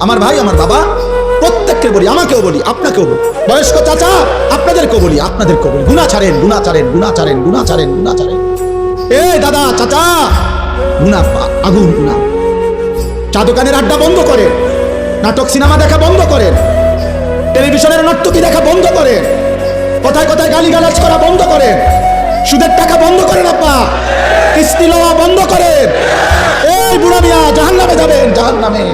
আমার ভাই, আমার বাবা, প্রত্যেককে বলি, আমাকেও বলি, আপনাকেও বলি, বয়স্ক চাচা আপনাদেরকেও বলি, আপনাদেরকেও বলি, গুনাহ ছাড়েন, গুনাহ ছাড়েন, গুনাহ ছাড়েন, গুনাহ ছাড়েন, গুনাহ ছাড়েন। এ দাদা চাচা, গুনাহ আগুন, গুনাহ। চা দোকানের আড্ডা বন্ধ করেন, নাটক সিনেমা দেখা বন্ধ করেন, টেলিভিশনের নর্তকী দেখা বন্ধ করেন, কথায় কথায় গালিগালাজ করা বন্ধ করেন, সুদের টাকা বন্ধ করেন, আপা কিস্তি লওয়া বন্ধ করেন। এই বুড়া মিয়া জাহান্নামে যাবেন, জাহান্নামে,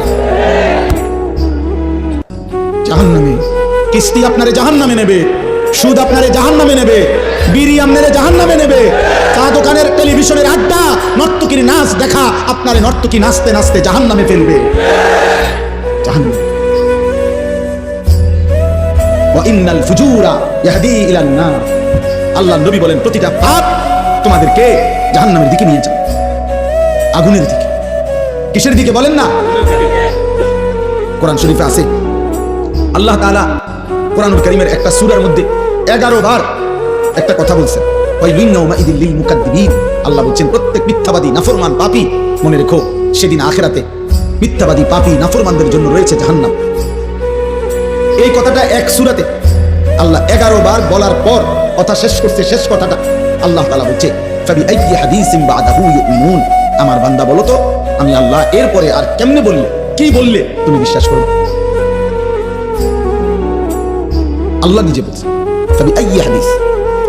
জাহান্নামে। কিস্তি আপনারে জাহান্নামে নেবে, সুদ আপনারে জাহান্নামে নেবে, বিড়ি আপনারে জাহান্নামে নেবে, চা দোকানের টেলিভিশনের আড্ডা, নর্তকীর নাচ দেখা আপনারে নর্তকী নাচতে নাচতে জাহান্নামে ফেলবে, জাহান্নামে। ওয়া ইন্নাল ফুজুরা ইয়াহদি ইলান নার। আল্লাহর নবী বলেন প্রতিটা পাপ তোমাদেরকে জাহান্নামের দিকে নিয়ে যাবে, আগুনের দিকে। কিসের দিকে বলেন না? কোরআন শরীফে আছে, আল্লাহ তাআলা কোরআনুল কারীমের একটা সূরার মধ্যে 11 বার একটা কথা বলছেন, ওয়াইলুন ইয়াউমাইযিল লিল মুকাদ্দিবিন। আল্লাহ বলছেন প্রত্যেক মিথ্যাবাদী নাফরমান পাপী, মনে রেখো সেদিন আখিরাতে মিথ্যাবাদী পাপী নাফরমানদের জন্য রয়েছে জাহান্নাম। এই কথাটা এক সূরাতে আল্লাহ 11 বার বলার পর কথা শেষ করছে, শেষ কথাটা আল্লাহ তাআলা বলছে ফাবিআইয়ি হাদিসিন বা'দাহু ইউমিনুন। আমার বান্দা বলো তো আমি আল্লাহ এরপরে আর কেমনে বললে, কি বললে তুমি বিশ্বাস করবে? আল্লাহ নিজে বলছে ফাবিআইয়ি হাদিস,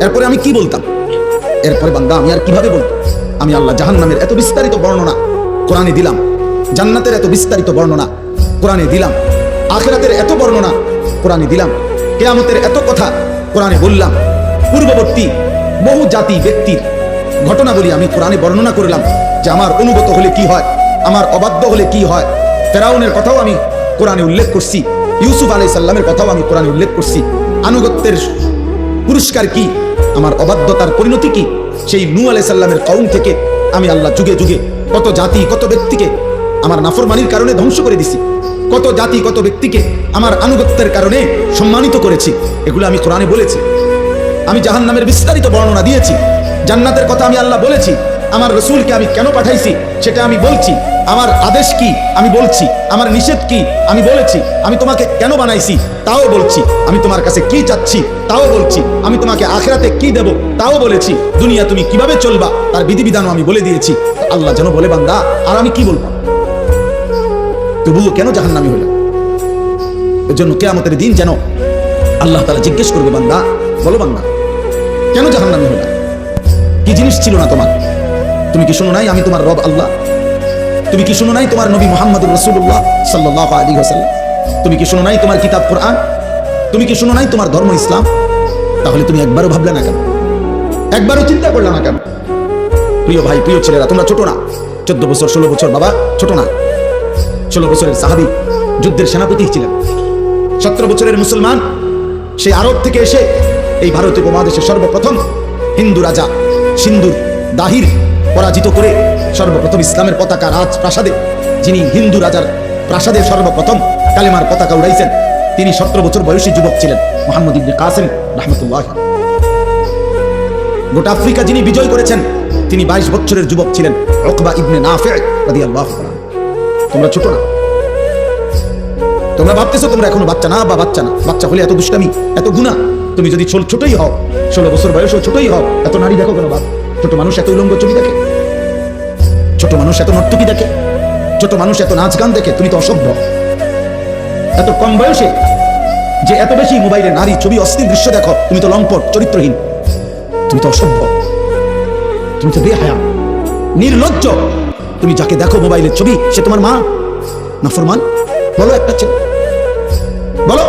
এরপরে আমি কি বলতাম, এরপরে বান্দা আমি আর কিভাবে বলতাম? আমি আল্লাহ জাহান্নামের এত বিস্তারিত বর্ণনা কোরআনে দিলাম, জান্নাতের এত বিস্তারিত বর্ণনা কোরআনে দিলাম, আখিরাতের এত বর্ণনা কোরআনে দিলাম, কিয়ামতের এত কথা কোরআনে বললাম, পূর্ববর্তী বহু জাতি ব্যক্তির ঘটনাবলী আমি কোরআনে বর্ণনা করলাম যে আমার অনুগত হলে কি হয়, আমার অবাধ্য হলে কি হয়। ফেরাউনের কথাও আমি কোরআনে উল্লেখ করছি, ইউসুফ আলাইহিস সালামের কথাও আমি কোরআনে উল্লেখ করছি। আনুগত্যের পুরস্কার কি, আমার অবাধ্যতার পরিণতি কি। সেই নূহ আলাইহিস সালামের কওম থেকে আমি আল্লাহ যুগে যুগে কত জাতি কত ব্যক্তিকে আমার নাফরমানির কারণে ধ্বংস করে দিছি, কত জাতি কত ব্যক্তিকে আমার আনুগত্যের কারণে সম্মানিত করেছি, এগুলো আমি কোরআনে বলেছি। আমি জাহান্নামের বিস্তারিত বর্ণনা দিয়েছি, জান্নাতের কথা আমি আল্লাহ বলেছি, আমার রাসূলকে আমি কেন পাঠাইছি সেটা আমি বলছি, আমার আদেশ কি আমি বলছি, আমার নিষেধ কি আমি বলেছি, আমি তোমাকে কেন বানাইছি তাও বলছি, আমি তোমার কাছে কি চাচ্ছি তাও বলছি, আমি তোমাকে আখিরাতে কি দেব তাও বলেছি, দুনিয়া তুমি কিভাবে চলবা তার বিধিবিধানও আমি বলে দিয়েছি। আল্লাহ যেন বলে বান্দা আর আমি কি বলবো, তবুও কেন জাহান্নামী হলো? এর জন্য কিয়ামতের দিন যেন আল্লাহ তাআলা জিজ্ঞেস করবে বান্দা, বলো বান্দা কেন জাহান্নামী হলো? কি জিনিস ছিল না তোমার? তুমি কি শুনো নাই আমি তোমার রব আল্লাহ? তুমি কি শুনো নাই তোমার নবী মুহাম্মদুর রাসূলুল্লাহ সাল্লাল্লাহু আলাইহি ওয়াসাল্লাম? তুমি কি শুনো নাই তোমার কিতাব কোরআন? তুমি কি শুনো নাই তোমার ধর্ম ইসলাম? তাহলে তুমি একবারও ভাবলে না কেন, একবারও চিন্তা করলে না কেন? প্রিয় ভাই, প্রিয় ছেলেরা, তোমরা ছোট না, 14 বছর 16 বছর বাবা ছোট না। 16 বছরের সাহাবী যুদ্ধের সেনাপতি ছিলেন, 17 বছরের মুসলমান, সেই আরব থেকে এসে এই ভারতীয় উপমহাদেশে সর্বপ্রথম হিন্দু রাজা সিন্ধুর দাহির পরাজিত করে সর্বপ্রথম ইসলামের পতাকা রাজপ্রাসাদে, যিনি হিন্দু রাজার প্রাসাদে সর্বপ্রথম কালেমার পতাকা উড়াইছেন, তিনি 17 বছর বয়সী যুবক ছিলেন, মুহাম্মদ ইবনে কাসিম রাহমাতুল্লাহ। গোটা আফ্রিকা যিনি বিজয় করেছেন তিনি 22 বছরের যুবক ছিলেন, উকবা ইবনে নাফি রাদিয়াল্লাহু আনহু। তোমরা ছোট না, তোমরা ভাবতেছো তোমরা এখনো বাচ্চা না, বা বাচ্চা না, বাচ্চা হলে এত দুষ্টামি এত গুনাহ। তুমি যদি ছোটই হও, 16 বছর বয়সেও ছোটই হও, এত নারী দেখো কেন বাপ? ছোট মানুষ এত উলঙ্গ ছবি দেখে, ছোট মানুষ এত নর্তকী দেখে, ছোট মানুষ এত নাচ গান দেখে, তুমি তো অসভ্য। এত কম বয়সে যে এত বেশি মোবাইলে নারী ছবি অশ্লীল দৃশ্য দেখো, তুমি তো লম্পট চরিত্রহীন, তুমি তো অসভ্য, তুমি তো বেহায়া নির্লজ্জ। তুমি যাকে দেখো মোবাইলের ছবি সে তোমার মা? নাফরমান বলো একটা ছেলে, বলো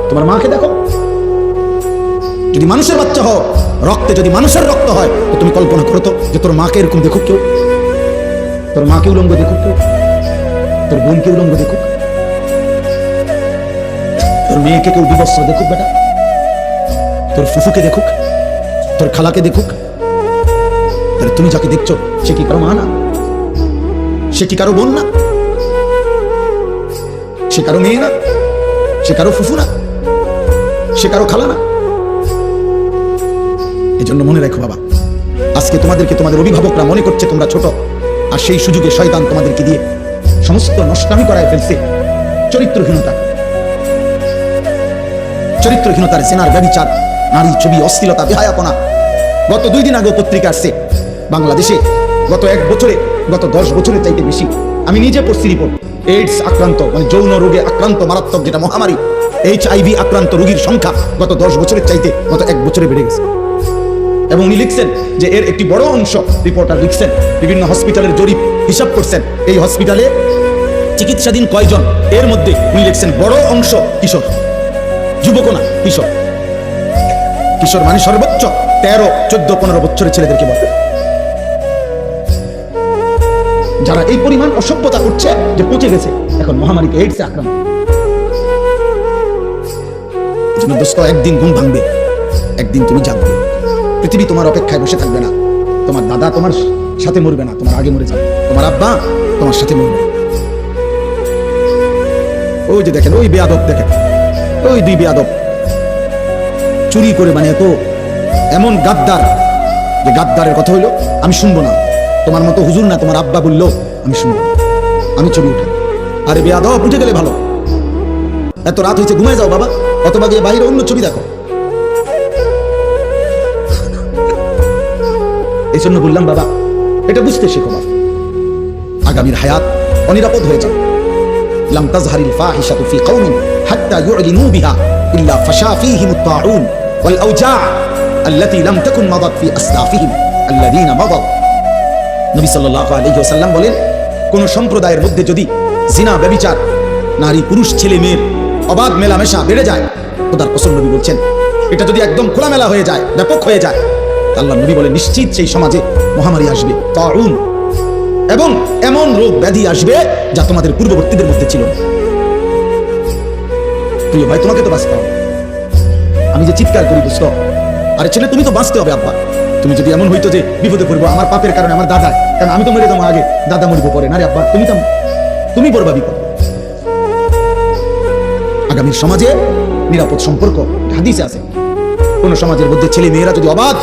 তোমার মাকে দেখো। যদি মানুষের বাচ্চা হও, রক্তে যদি মানুষের রক্ত হয়, তো তুমি কল্পনা করো তো যে তোর মাকে এরকম দেখুক কেউ, তোর মাকে উলঙ্গ দেখুক কেউ, তোর বোনকে উলঙ্গ দেখুক, তোর মেয়েকে কেউ বিবস্ত্র দেখুক, বেটা তোর ফুফুকে দেখুক, তোর খালাকে দেখুক, তাহলে তুমি যাকে দেখছো সে কি কারো মা না? সে কি কারো বোন না? সে কারো মেয়ে না? সে কারো ফুফু না? সে কারো খালা না? এজন্য মনে রাখো বাবা, আজকে তোমাদেরকে তোমাদের অভিভাবকরা মনে করছে তোমরা ছোট, আর সেই সুযোগে শয়তান তোমাদেরকে দিয়ে সমস্ত নষ্টামি করায় ফেলছে। চরিত্রহীনতা, চরিত্রহীনতার জেনার ব্যভিচার, নারী ছবি, অশ্লীলতা, বেহায়াপনা। গত 2 দিন আগে পত্রিকা আসছে বাংলাদেশে গত 1 বছরে, গত 10 বছরের চাইতে বেশি, আমি নিজে পড়ছি রিপোর্ট, এইডস আক্রান্ত মানে যৌন রোগে আক্রান্ত মারাত্মক যেটা মহামারী HIV আক্রান্ত রোগীর সংখ্যা গত 10 বছরের চাইতে গত 1 বছরে বেড়ে গেছে। এবং উনি লিখছেন যে এর একটি বড় অংশ, রিপোর্টার লিখছেন, বিভিন্ন হসপিটালের জরিপ হিসাব করছেন এই হসপিটালে চিকিৎসাধীন কয়জন, এর মধ্যে উনি লিখছেন বড় অংশ কিশোর, যুবক না কিশোর। কিশোর মানে সর্বোচ্চ 13, 14, 15 বছরের ছেলেদেরকে বলে, যারা এই পরিমাণ অসভ্যতা করছে যে পচে গেছে এখন মহামারীতে, এইডসে আক্রান্ত। দোস্ত, একদিন ঘুম ভাঙবে, একদিন তুমি জাগবে। পৃথিবী তোমার অপেক্ষায় বসে থাকবে না। তোমার দাদা তোমার সাথে মরবে না, তোমার আগে মরে যাবে। তোমার আব্বা তোমার সাথে মরবে। ওই যে দেখেন, ওই বেয়াদব দেখেন, ওই 2 বেয়াদব চুরি করে, মানে এত এমন গাদ্দার যে গাদ্দারের কথা হইলো আমি শুনবো না। তোমার মতো হুজুর না, তোমার আব্বা বললো আমি শুনবো, আমি ছবি উঠে। আরে বেয়াদব, উঠে গেলে ভালো। এত রাত হয়েছে, ঘুমায় যাও বাবা, অথবা গিয়ে বাইরে অন্য ছবি দেখো। এই জন্য বললাম বাবা, এটা বুঝতে শেখো বাবা, আগামীর হায়াত অনিরাপদ হয়ে যাবে। লাম তাজহারিল ফাহিশাতু ফি কওমিন হাত্তা ইউ'লিনু বিহা ইল্লা ফাশা ফীহিম আত-তাউন ওয়াল আওজা' আল্লাতী লাম তাকুন মাদাত ফি আসলাফিহিম আল্লাযীনা মাদাউ। নবী সাল্লাল্লাহু আলাইহি ওয়াসাল্লাম বলেন, কোন সম্প্রদায়ের মধ্যে যদি জিনা, ব্যভিচার, নারী পুরুষ ছেলে মেয়ের অবাধ মেলামেশা বেড়ে যায়, খোদার কসম নবী বলছেন, এটা যদি একদম খোলামেলা হয়ে যায়, ব্যাপক হয়ে যায়, আল্লাহ নবী বলেন নিশ্চিত সেই সমাজে মহামারী আসবে, তাউন, এবং এমন রোগ ব্যাধি আসবে যা তোমাদের পূর্ববর্তীদের মধ্যে ছিল না। প্রিয় ভাই, তোমাকে তো বাঁচতে হবে। আমি যে চিৎকার করি দোস্ত, আরে ছেলে তুমি তো বাঁচতে হবে আব্বা। তুমি যদি এমন হইতো যে বিপদে পড়বো আমার পাপের কারণে, আমার দাদা, কারণ আমি তো মরে যাবো আগে, দাদা মরিব পরে, না রে আব্বা, তুমি পড়বা বিপদ। আগামীর সমাজে নিরাপদ সম্পর্ক হাদিসে আছে, কোন সমাজের মধ্যে ছেলে মেয়েরা যদি অবাধ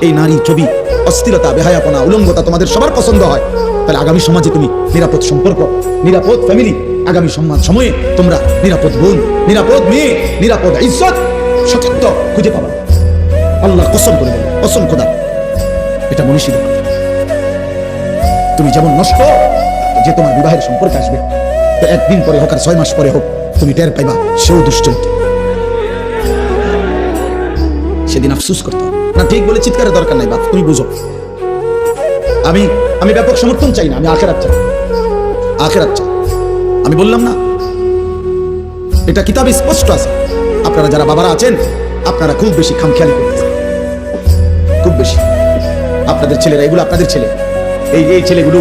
এই নারী ছবি, অস্থিরতা, বেহায়াপনা, উলঙ্গতা তোমাদের সবার পছন্দ হয়, তাহলে আগামী সমাজে তুমি নিরাপদ সম্পর্ক, নিরাপদ ফ্যামিলি, আগামী সময়ে তোমরা নিরাপদ বোন, নিরাপদ মেয়ে, নিরাপদ ইজ্জত, সতীত্ব খুঁজে পাবা। আল্লাহ কসম করে বলো, কসম খোদা, এটা মনীষী। তুমি যেমন নষ্ট, যে তোমার বিবাহের সম্পর্কে আসবে, তো 1 দিন পরে হোক আর 6 মাস পরে হোক, তুমি টের পাইবা সেও দুশ্চরিত্র। সেদিন আফসোস করতে না, ঠিক বলে চিৎকারের দরকার নাই, বাপ তুমি বুঝো। আমি ব্যাপক সমর্থন চাই না, আমি আখিরাত চাই, আখিরাত চাই। আমি বললাম না, এটা কিতাবে স্পষ্ট আছে। আপনারা যারা বাবারা আছেন, আপনারা খুব বেশি খামখেয়ালি করতেছেন, খুব বেশি। আপনাদের ছেলেরা, এগুলো আপনাদের ছেলে, এই ছেলেগুলো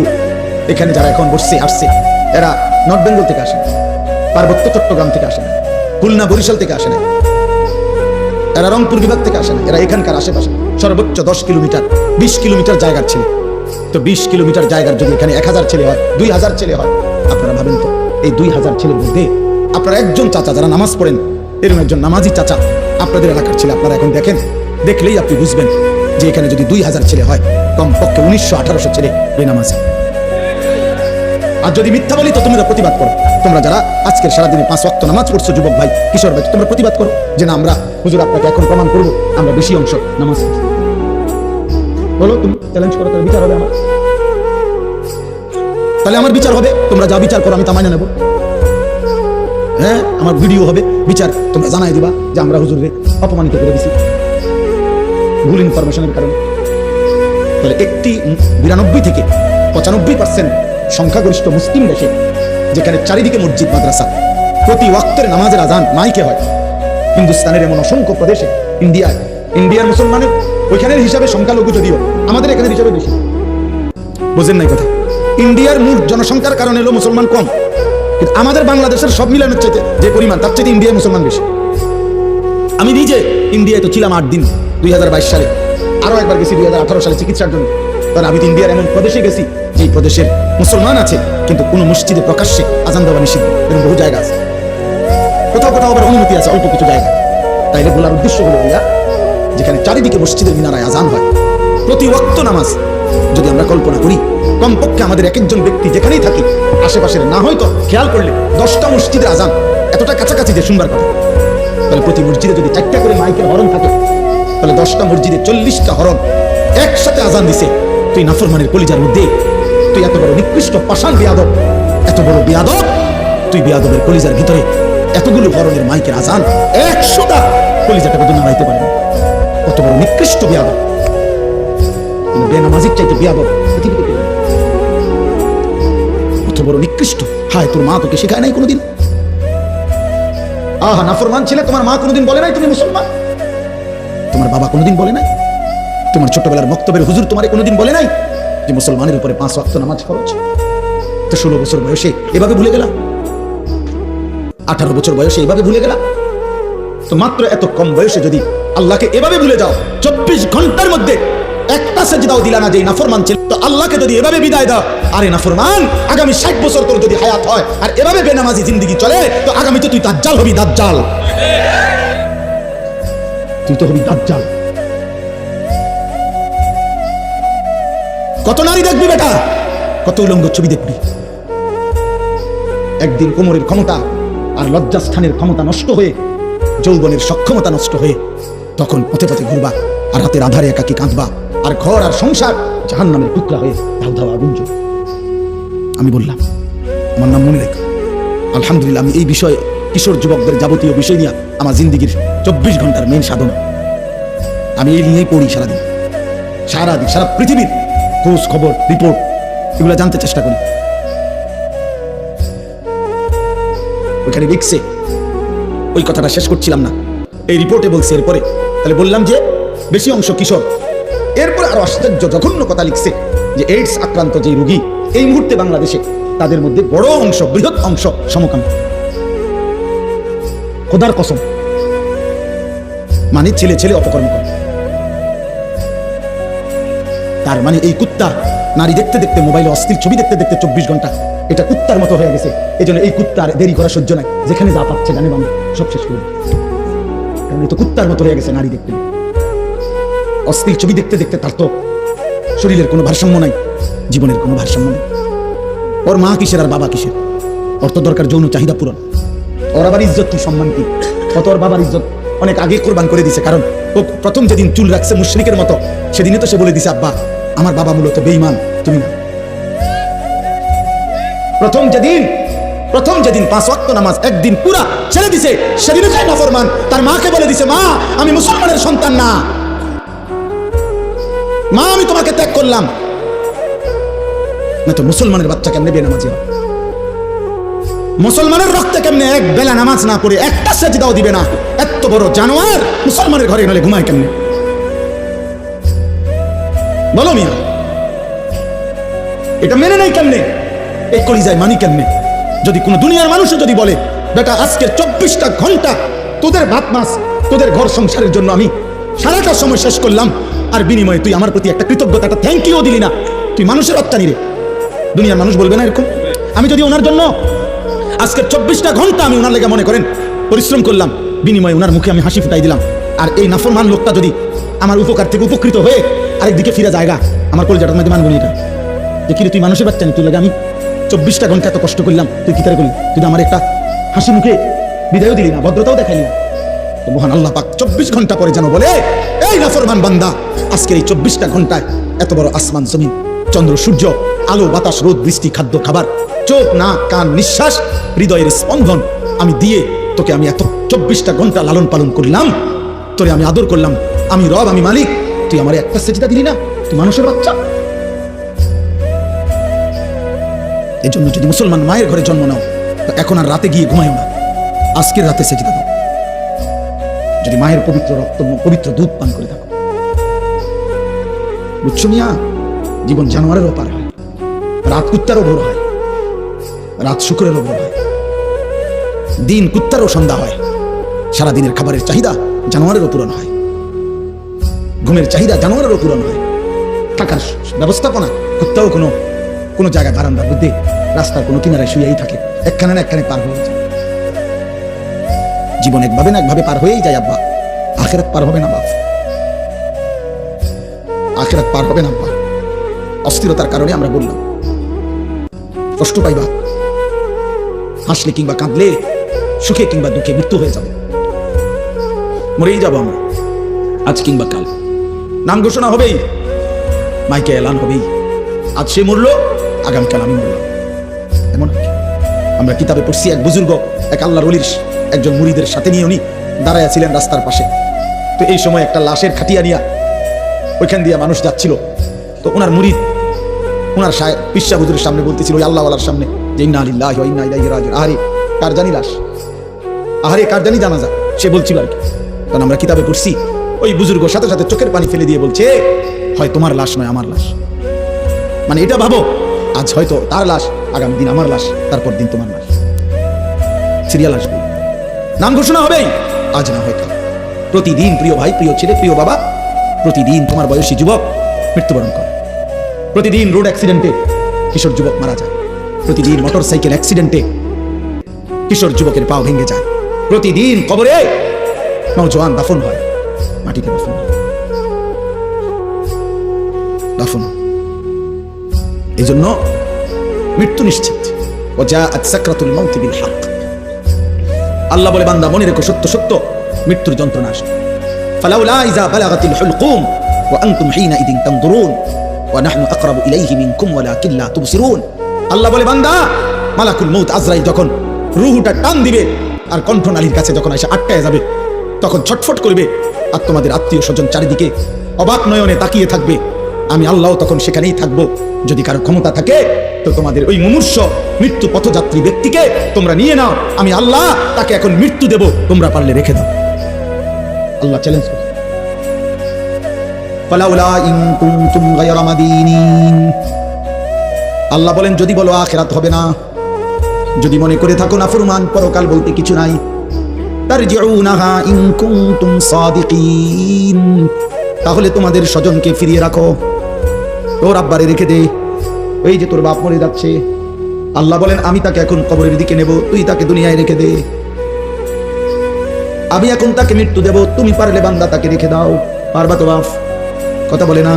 এখানে যারা এখন বসছে, আসছে, এরা নর্থ বেঙ্গল থেকে আসে না, পার্বত্য চট্টগ্রাম থেকে আসে না, খুলনা বরিশাল থেকে আসে না, এরা রংপুর বিভাগ থেকে আসে না, এরা এখানকার আশেপাশে সর্বোচ্চ 10 কিলোমিটার 20 কিলোমিটার জায়গার ছেলে। তো 20 কিলোমিটার জায়গার যদি এখানে 1000 ছেলে হয়, 2000 ছেলে হয়, আপনারা ভাবেন তো এই 2000 ছেলের মধ্যে আপনারা একজন চাচা যারা নামাজ পড়েন, এরকম একজন নামাজি চাচা আপনাদের এলাকার ছেলে, আপনারা এখন দেখেন, দেখলেই আপনি বুঝবেন যে এখানে যদি 2000 ছেলে হয়, কমপক্ষে 1900-1800 ছেলে বেনামাজি। আর যদি মিথ্যা বলি তো তোমরা প্রতিবাদ করো। তোমরা যারা আজকের সারাদিনে 5 ওয়াক্ত নামাজ পড়ছো, যুবক ভাই, কিশোর ভাই, তোমরা প্রতিবাদ করো যে না, আমরা হুজুর আপনাকে এখন প্রমাণ করবো আমরা বেশি অংশ নামাজ পড়ছি। বলো, তুমি চ্যালেঞ্জ করো, তাহলে বিচার হবে আমার, তাহলে আমার বিচার হবে। তোমরা যা বিচার করো আমি তা মাইনে নেবো। হ্যাঁ, আমার ভিডিও হবে, বিচার তোমরা জানাই দিবা যে আমরা হুজুরকে অপমানিত করে দিছি ভুল ইনফরমেশনের কারণে। তাহলে 92 থেকে 95% সংখ্যাগরিষ্ঠ মুসলিম দেশে, যেখানে চারিদিকে মসজিদ মাদ্রাসা, প্রতি ওয়াক্তের নামাজের আজান মাইকে হয়, হিন্দুস্তানের এমন অসংখ্য প্রদেশে, ইন্ডিয়ার মুসলমানের ওইখানের হিসাবে সংখ্যালঘু যদিও, আমাদের এখানের হিসাবে বেশি। বোঝেন নাই কথা? ইন্ডিয়ার মোট জনসংখ্যার কারণে হলো মুসলমান কম, কিন্তু আমাদের বাংলাদেশের সব মিলানোর চাইতে যে পরিমাণ, তার চাইতে ইন্ডিয়ায় মুসলমান বেশি। আমি নিজে ইন্ডিয়ায় তো ছিলাম 8 দিন 2022 সালে, আরো একবার গেছি 2018 সালে চিকিৎসার জন্য। কারণ আমি তো ইন্ডিয়ার এমন প্রদেশে গেছি যে প্রদেশের মুসলমান আছে কিন্তু কোনো মসজিদে প্রকাশ্যে আজান দেওয়া নিষিদ্ধ, এরকম বহু জায়গা আছে। কোথাও কোথাও আবার অনুমতি আছে অল্প কিছু জায়গা। তাইলে বলার উদ্দেশ্য হলো ভাইয়া, যেখানে চারিদিকে মসজিদের মিনারায় আজান হয়, প্রতি ওয়াক্ত নামাজ যদি আমরা কল্পনা করি, কমপক্ষে আমাদের এক একজন ব্যক্তি যেখানেই থাকি আশেপাশের না হয়তো খেয়াল করলে 10টা মসজিদের আজান এতটা কাছাকাছি যে শুনবার কথা, তাহলে প্রতি মসজিদে যদি 4টা করে মাইকের হরণ থাকে, তাহলে 10টা মসজিদে 40টা হরণ একসাথে আজান দিছে। তুই নাফরমানের কলিজার মধ্যে তুই এত বড় নিকৃষ্ট পাষাণ বিয়াদব, এত বড় বিয়াদব, তুই বিয়াদবের কলিজার ভিতরে এতগুলো হরণের মাইকের আজান 100টা কলিজাটা বোধ নাড়াইতে পারে না। কত বড় নিকৃষ্ট বিয়াদব, বেনামাজির চাইতে বিয়াদব পৃথিবীতে কেউ নেই। কত বড় নিকৃষ্ট। হায়, তোর মা তোকে শেখায় নাই কোনোদিন? আহা, নাফরমান ছেলে, তোমার মা কোনোদিন বলে নাই তুমি মুসলমান? তোমার বাবা কোনোদিন বলে নাই? তোমার ছোটবেলার বক্তব্যের হুজুর তোমারে কোনোদিন বলে নাই যে মুসলমানের উপরে 5 ওয়াক্ত নামাজ ফরজ? তো 16 বছর বয়সে এভাবে ভুলে গেলা, 18 বছর বয়সে এভাবে ভুলে গেলা। তো মাত্র এত কম বয়সে যদি আল্লাহকে এভাবে ভুলে যাও, 24 ঘন্টার মধ্যে একটা সেজদাও দিলা না যে নাফরমান ছিল, তো আল্লাহকে যদি এভাবে বিদায় দাও, আরে নাফরমান, আগামী 60 বছর তোর যদি হায়াত হয় আর এভাবে বেনামাজি জিন্দেগি চলে, তো আগামীতে তুই দাজ্জাল হবি। দাজ্জাল, তুই তো হবি দাজ্জাল। কত নারী দেখবি বেটা, কত উলঙ্গ ছবি দেখবি। একদিন কোমরের ক্ষমতা আর লজ্জাস্থানের ক্ষমতা নষ্ট হয়ে, যৌবনের সক্ষমতা নষ্ট হয়ে, তখন পথে পথে ঘুরবা আর রাতের আধারে একাকি কাঁদবা, আর ঘর আর সংসার জাহান্নামের টুকরা হয়ে ধাউ ধাউ আগুন জ্বলবে। আমি বললাম, আমার নাম মনে রেখো। আলহামদুলিল্লাহ, আমি এই বিষয়ে কিশোর যুবকদের যাবতীয় বিষয় নিয়ে আমার জিন্দিগির 24 ঘন্টার মেন সাধনা। আমি এই নিয়েই পড়ি সারাদিন, সারা পৃথিবীর খোঁজ খবর রিপোর্ট এগুলো জানতে চেষ্টা করি। ওইখানে লিখছে, ওই কথাটা শেষ করছিলাম না, এই রিপোর্টে বলছে এরপরে, তাহলে বললাম যে বেশি অংশ কিশোর। এরপরে আরো আশ্চর্য জঘন্য কথা লিখছে যে এইডস আক্রান্ত যে রোগী এই মুহূর্তে বাংলাদেশে, তাদের মধ্যে বড় অংশ, বৃহৎ অংশ সমকামী। খোদার কসম, মানে ছেলে ছেলে অপকর্ম করে। তার মানে এই কুত্তা নারী দেখতে দেখতে, মোবাইলে অস্থির ছবি দেখতে দেখতে 24 ঘন্টা এটা কুত্তার মতো হয়ে গেছে। এই জন্য এই কুত্তার দেরি করা সহ্য নাই, যেখানে যা পাচ্ছে জানে বাম সব শেষ করে, কারণ এই তো কুত্তার মতো হয়ে গেছে নারী দেখতে। অস্থির ছবি দেখতে দেখতে তার তো শরীরের কোনো ভারসাম্য নাই, জীবনের কোনো ভারসাম্য নেই। ওর মা কিসের আর বাবা কিসের? ওর তো দরকার যৌন চাহিদা পূরণ। ওর আবার ইজ্জত কি, সম্মান কি? কত ওর বাবার ইজ্জত অনেক আগে কোরবান করে দিছে, কারণ ও প্রথম যেদিন চুল রাখছে মুশরিকের মতো, সেদিনে তো সে বলে দিছে, আব্বা আমার বাবা মূলত বেঈমান, তুমি না। প্রথম যেদিন 5 ওয়াক্ত নামাজ একদিন পুরা ছেড়ে দিছে, সেদিনে যায় নাফরমান তার মাকে বলে দিছে, মা আমি মুসলমানের সন্তান না, মা আমি তোমাকে ত্যাগ করলাম। না তো মুসলমানের বাচ্চা কেমনে বেনামাজি হয়? মুসলমানের রক্তে কেমনে এক বেলা নামাজ না পড়ে একটা সেজদাও দিবে না? এত বড় জানোয়ার মুসলমানের ঘরে নালে ঘুমায় কেমনে? বলো মিয়া, এটা মেনে নেই কেমনে? এই কলিজায় মানি কেমনে? যদি কোনো দুনিয়ার মানুষও যদি বলে, বেটা আজকের 24টা ঘন্টা তোদের ভাত মাছ, তোদের ঘর সংসারের জন্য আমি সারাটা সময় শেষ করলাম, আর বিনিময়ে তুই আমার প্রতি একটা কৃতজ্ঞতা, একটা থ্যাংক ইউ দিলি না, তুই মানুষের বাচ্চা নিরে। দুনিয়ার মানুষ বলবে না এরকম? আমি যদি ওনার জন্য আজকের 24টা ঘন্টা আমি ওনার লেগে মনে করেন পরিশ্রম করলাম, বিনিময়ে ওনার মুখে আমি হাসি ফুটাই দিলাম, আর এই নাফরমান লোকটা যদি আমার উপকার থেকে উপকৃত হয়ে আরেকদিকে ফিরে জায়গা, আমার কলিজাটার মধ্যে মানবনি এটা যে কিরে তুই মানুষের বাচ্চা নি, তুই লাগে আমি 24টা ঘন্টা এত কষ্ট করলাম, তুই কি করে করলি? তুই আমার একটা হাসি মুখে বিদায়ও দিলি না, ভদ্রতাও দেখাইলি না। তো মহান আল্লাহ পাক 24 ঘন্টা পরে যেন বলে, এই নাফরমান বান্দা, আজকের এই 24টা ঘন্টায় এত বড় আসমান জমিন, চন্দ্র সূর্য, আলো বাতাস, রোদ বৃষ্টি, খাদ্য খাবার, চোখ নাক কান নিঃশ্বাস, হৃদয়ের স্পন্দন আমি দিয়ে তোকে আমি এত 24টা ঘন্টা লালন পালন করলাম, তোরে আমি আদর করলাম, আমি রব, আমি মালিক, তুই আমার একটা সেজদা দিলি না? তুই মানুষের বাচ্চা। এই জন্য যদি মুসলমান মায়ের ঘরে জন্ম নাও, তো এখন আর রাতে গিয়ে ঘুমায়ও না, আজকের রাতে সেজদা দাও। যদি মায়ের পবিত্র রক্ত, পবিত্র দুধ পান করে থাকো, বুঝছো মিয়া? জীবন জানোয়ারেরও পার হয়, রাত কুত্তারও ভোর হয়, রাত শুক্রেরও ভোর হয়, দিন কুত্তারও সন্ধ্যা হয়। সারাদিনের খাবারের চাহিদা জানোয়ারেরও পূরণ হয়, ঘুমের চাহিদা জানোয়ারেরও পূরণ হয়, থাকার ব্যবস্থাপনা কুত্তাও কোনো জায়গায় বারান্দার মধ্যে, রাস্তার কোনো কিনারায় শুয়েই থাকে, একখানে না একখানে পার হয়ে যায়। জীবন একভাবে না একভাবে পার হয়েই যায় আব্বা। আখেরাত পার হবে না বাপ, আখেরাত পার হবে না আব্বা। অস্থিরতার কারণে আমরা বললাম। কষ্ট পাইবা, হাসলে কিংবা কাঁদলে, সুখে কিংবা দুঃখে মৃত্যু হয়ে যাবে, মরেই যাবো আমরা আজ কিংবা কাল। নাম ঘোষণা হবেই, মাইকে এলান হবেই, আজ সে মরলো, আগামীকাল আমি মরলাম। এমন আমরা কিতাবে পড়ছি, এক বুজুর্গ এক আল্লাহর ওলির একজন মুরিদের সাথে নিয়ে উনি দাঁড়াইয়া ছিলেন রাস্তার পাশে। তো এই সময় একটা লাশের খাটিয়া নিয়া ওইখান দিয়ে মানুষ যাচ্ছিল। তো ওনার মুরিদ ওনার পিসা হুজুরের সামনে বলতেছিল, ওই আল্লাহওয়ালার সামনে, যে ইন্না লিল্লাহি ওয়া ইন্না ইলাইহি রাজিউন। আহারে কার জানি লাশ, আহারে কার জানি জানাজা, সে বলছিল আর কি। কারণ আমরা কিতাবে পড়ছি, ওই বুজুর্গ সাথে সাথে চোখের পানি ফেলে দিয়ে বলছে, হয় তোমার লাশ নয় আমার লাশ। মানে এটা ভাবো, আজ হয়তো তার লাশ, আগামী দিন আমার লাশ, তারপর দিন তোমার লাশ। সিরিয়াল আসবে, নাম ঘোষণা হবেই, আজ না হয়তো। প্রতিদিন প্রিয় ভাই, প্রিয় ছেলে, প্রিয় বাবা, প্রতিদিন তোমার বয়সী যুবক মৃত্যুবরণ করে। প্রতিদিন রোড অ্যাক্সিডেন্টে কিশোর যুবক মারা যায়। প্রতিদিন মোটর সাইকেল অ্যাক্সিডেন্টে কিশোর যুবকের পা ভেঙে যায়। প্রতিদিন কবরে নওজোয়ান দাফন হয়, মাটিতে দাফন হয়, দাফন। এই জন্য মৃত্যু নিশ্চিত। ওয়াজাআত সাকরাতুল মাউত বিল হক। আল্লাহ বলে, বান্দা মনে রেখো, সত্য সত্য মৃত্যুর যন্ত্রণা আসে। ফালাউলা ইযা বালাগাতিল হুলকুম ওয়া আনতুম হিনাইদিন তানদুরুন ওয়া নাহনু আকরাবু ইলাইহি মিনকুম ওয়ালাকিন লা তুবসিরুন। আল্লাহ বলে, বান্দা মালাকুল মউত আজরাইল যখন রূহটা টান দিবে আর কণ্ঠনালীর কাছে যখন এসে আটকায় যাবে, তখন ছটফট করবে আর তোমাদের আত্মীয় স্বজন চারিদিকে অবাক নয়নে তাকিয়ে থাকবে। আমি আল্লাহ তখন সেখানেই থাকবো। যদি কারো ক্ষমতা থাকে তো তোমাদের ওই মুমূর্ষ মৃত্যু পথযাত্রী ব্যক্তিকে তোমরা নিয়ে নাও, আমি আল্লাহ তাকে এখন মৃত্যু দেব, তোমরা পারলে রেখে দাও। আল্লাহ চ্যালেঞ্জ করে, ফালাউলা ইন কুনতুম গায়রা মাদিনিন। আল্লাহ বলেন, যদি বলো আখিরাত হবে না, যদি মনে করে থাকো নাফরমান পরকাল বলতে কিছু নাই, তারজিউনাহা ইন কুনতুম সাদিকিন, তাহলে তোমাদের স্বজনকে ফিরিয়ে রাখো। তোর আব্বারে রেখে দে, এই যে তোর বাপ মরে যাচ্ছে, আল্লাহ বলেন আমি তাকে এখন কবরের দিকে নেব, তুই তাকে দুনিয়ায় রেখে দে। আমি এখন তাকে মৃত্যু দেব, তুমি পারলে বান্দা তাকে রেখে দাও। পারবা তো বাপ? কথা বলে না।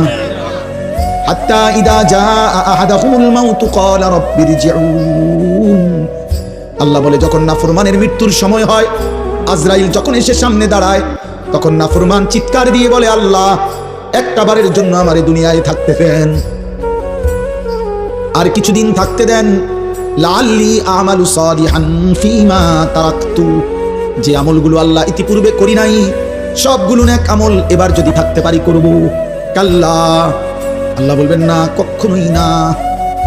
হাত্তা ইদা জাআ আহাদাহুমুল মাউত ক্বালা রাব্বিরজিউন। আল্লাহ বলে, যখন নাফরমানের মৃত্যুর সময় হয়, আজরাইল যখন এসে সামনে দাঁড়ায়, তখন নাফরমান চিৎকার দিয়ে বলে, আল্লাহ একটা বারের জন্য আমারে দুনিয়ায় থাকতে দেন, আর কিছুদিন থাকতে দেন। লাআল্লি আমালু সালিহান ফীমা তারাকতু। যে আমলগুলো আল্লাহ ইতিপূর্বে করি নাই, সবগুলো নেক আমল এবার যদি থাকতে পারি করব। কাল্লা, আল্লাহ বলবেন না, কখনোই না।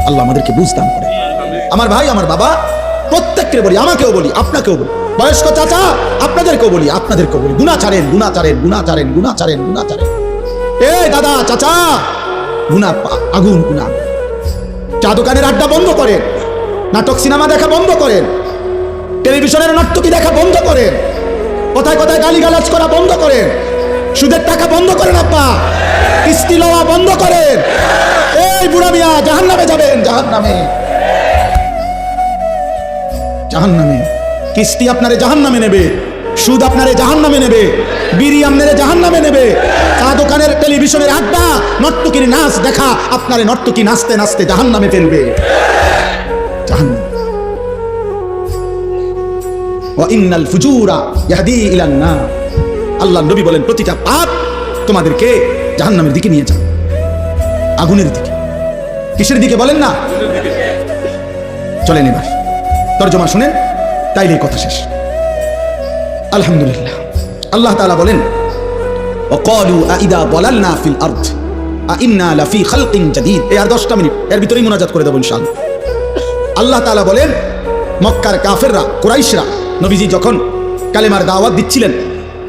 আল্লাহ আমাদেরকে বুঝদান করে। আমার ভাই, আমার বাবা, প্রত্যেককে বলি, আমাকেও বলি, আপনাকেও বলি, বয়স্ক চাচা আপনাদেরকেও বলি, আপনাদেরকেও বলি, গুনাহ ছাড়েন, গুনাহ ছাড়েন, গুনাহ ছাড়েন, গুনাহ ছাড়েন, গুনাহ ছাড়েন। এই দাদা চাচা, গুনাহ আগুন, গুনাহ। চা দোকানের আড্ডা বন্ধ করেন, নাটক সিনেমা দেখা বন্ধ করেন, টেলিভিশনের নর্তকী দেখা বন্ধ করেন, কথায় কথায় গালিগালাজ করা বন্ধ করেন, সুদের টাকা বন্ধ করেন, আব্বা কিস্তি লওয়া বন্ধ করেন। এই বুড়া মিয়া জাহান্নামে যাবেন, জাহান্নামে, জাহান্নামে। কিস্তি আপনারে জাহান্নামে নেবে, সুদ আপনারে জাহান্নামে নেবে, বিড়ি আপনারে জাহান্নামে নেবে, চা দোকানের টেলিভিশনের আড্ডা, নর্তকীর নাচ দেখা আপনারে নর্তকী নাচতে নাচতে জাহান্নামে ফেলবে, জাহান্নাম। ওয়া ইন্নাল ফুজুরা ইয়াহদি ইলান নার। আল্লাহর নবী বলেন, প্রতিটা পাপ তোমাদেরকে জাহান্নামের দিকে নিয়ে যায়, আগুনের দিকে। কিসের দিকে বলেন না? চলেন এবার তরজমা শুনেন, তাইলে কথা শেষ। আলহামদুলিল্লাহ। আল্লাহ তাআলা বলেন, ওয়াকালু আইদা দালালনা ফিল আরদ আইন্না লাফি খালকিন জাদীদ। এই আর 10টা মিনিট, এর ভিতরেই মুনাজাত করে দেব ইনশাআল্লাহ। আল্লাহ তাআলা বলেন, মক্কার কাফেররা, কুরাইশরা নবীজি যখন কালেমার দাওয়াত দিচ্ছিলেন,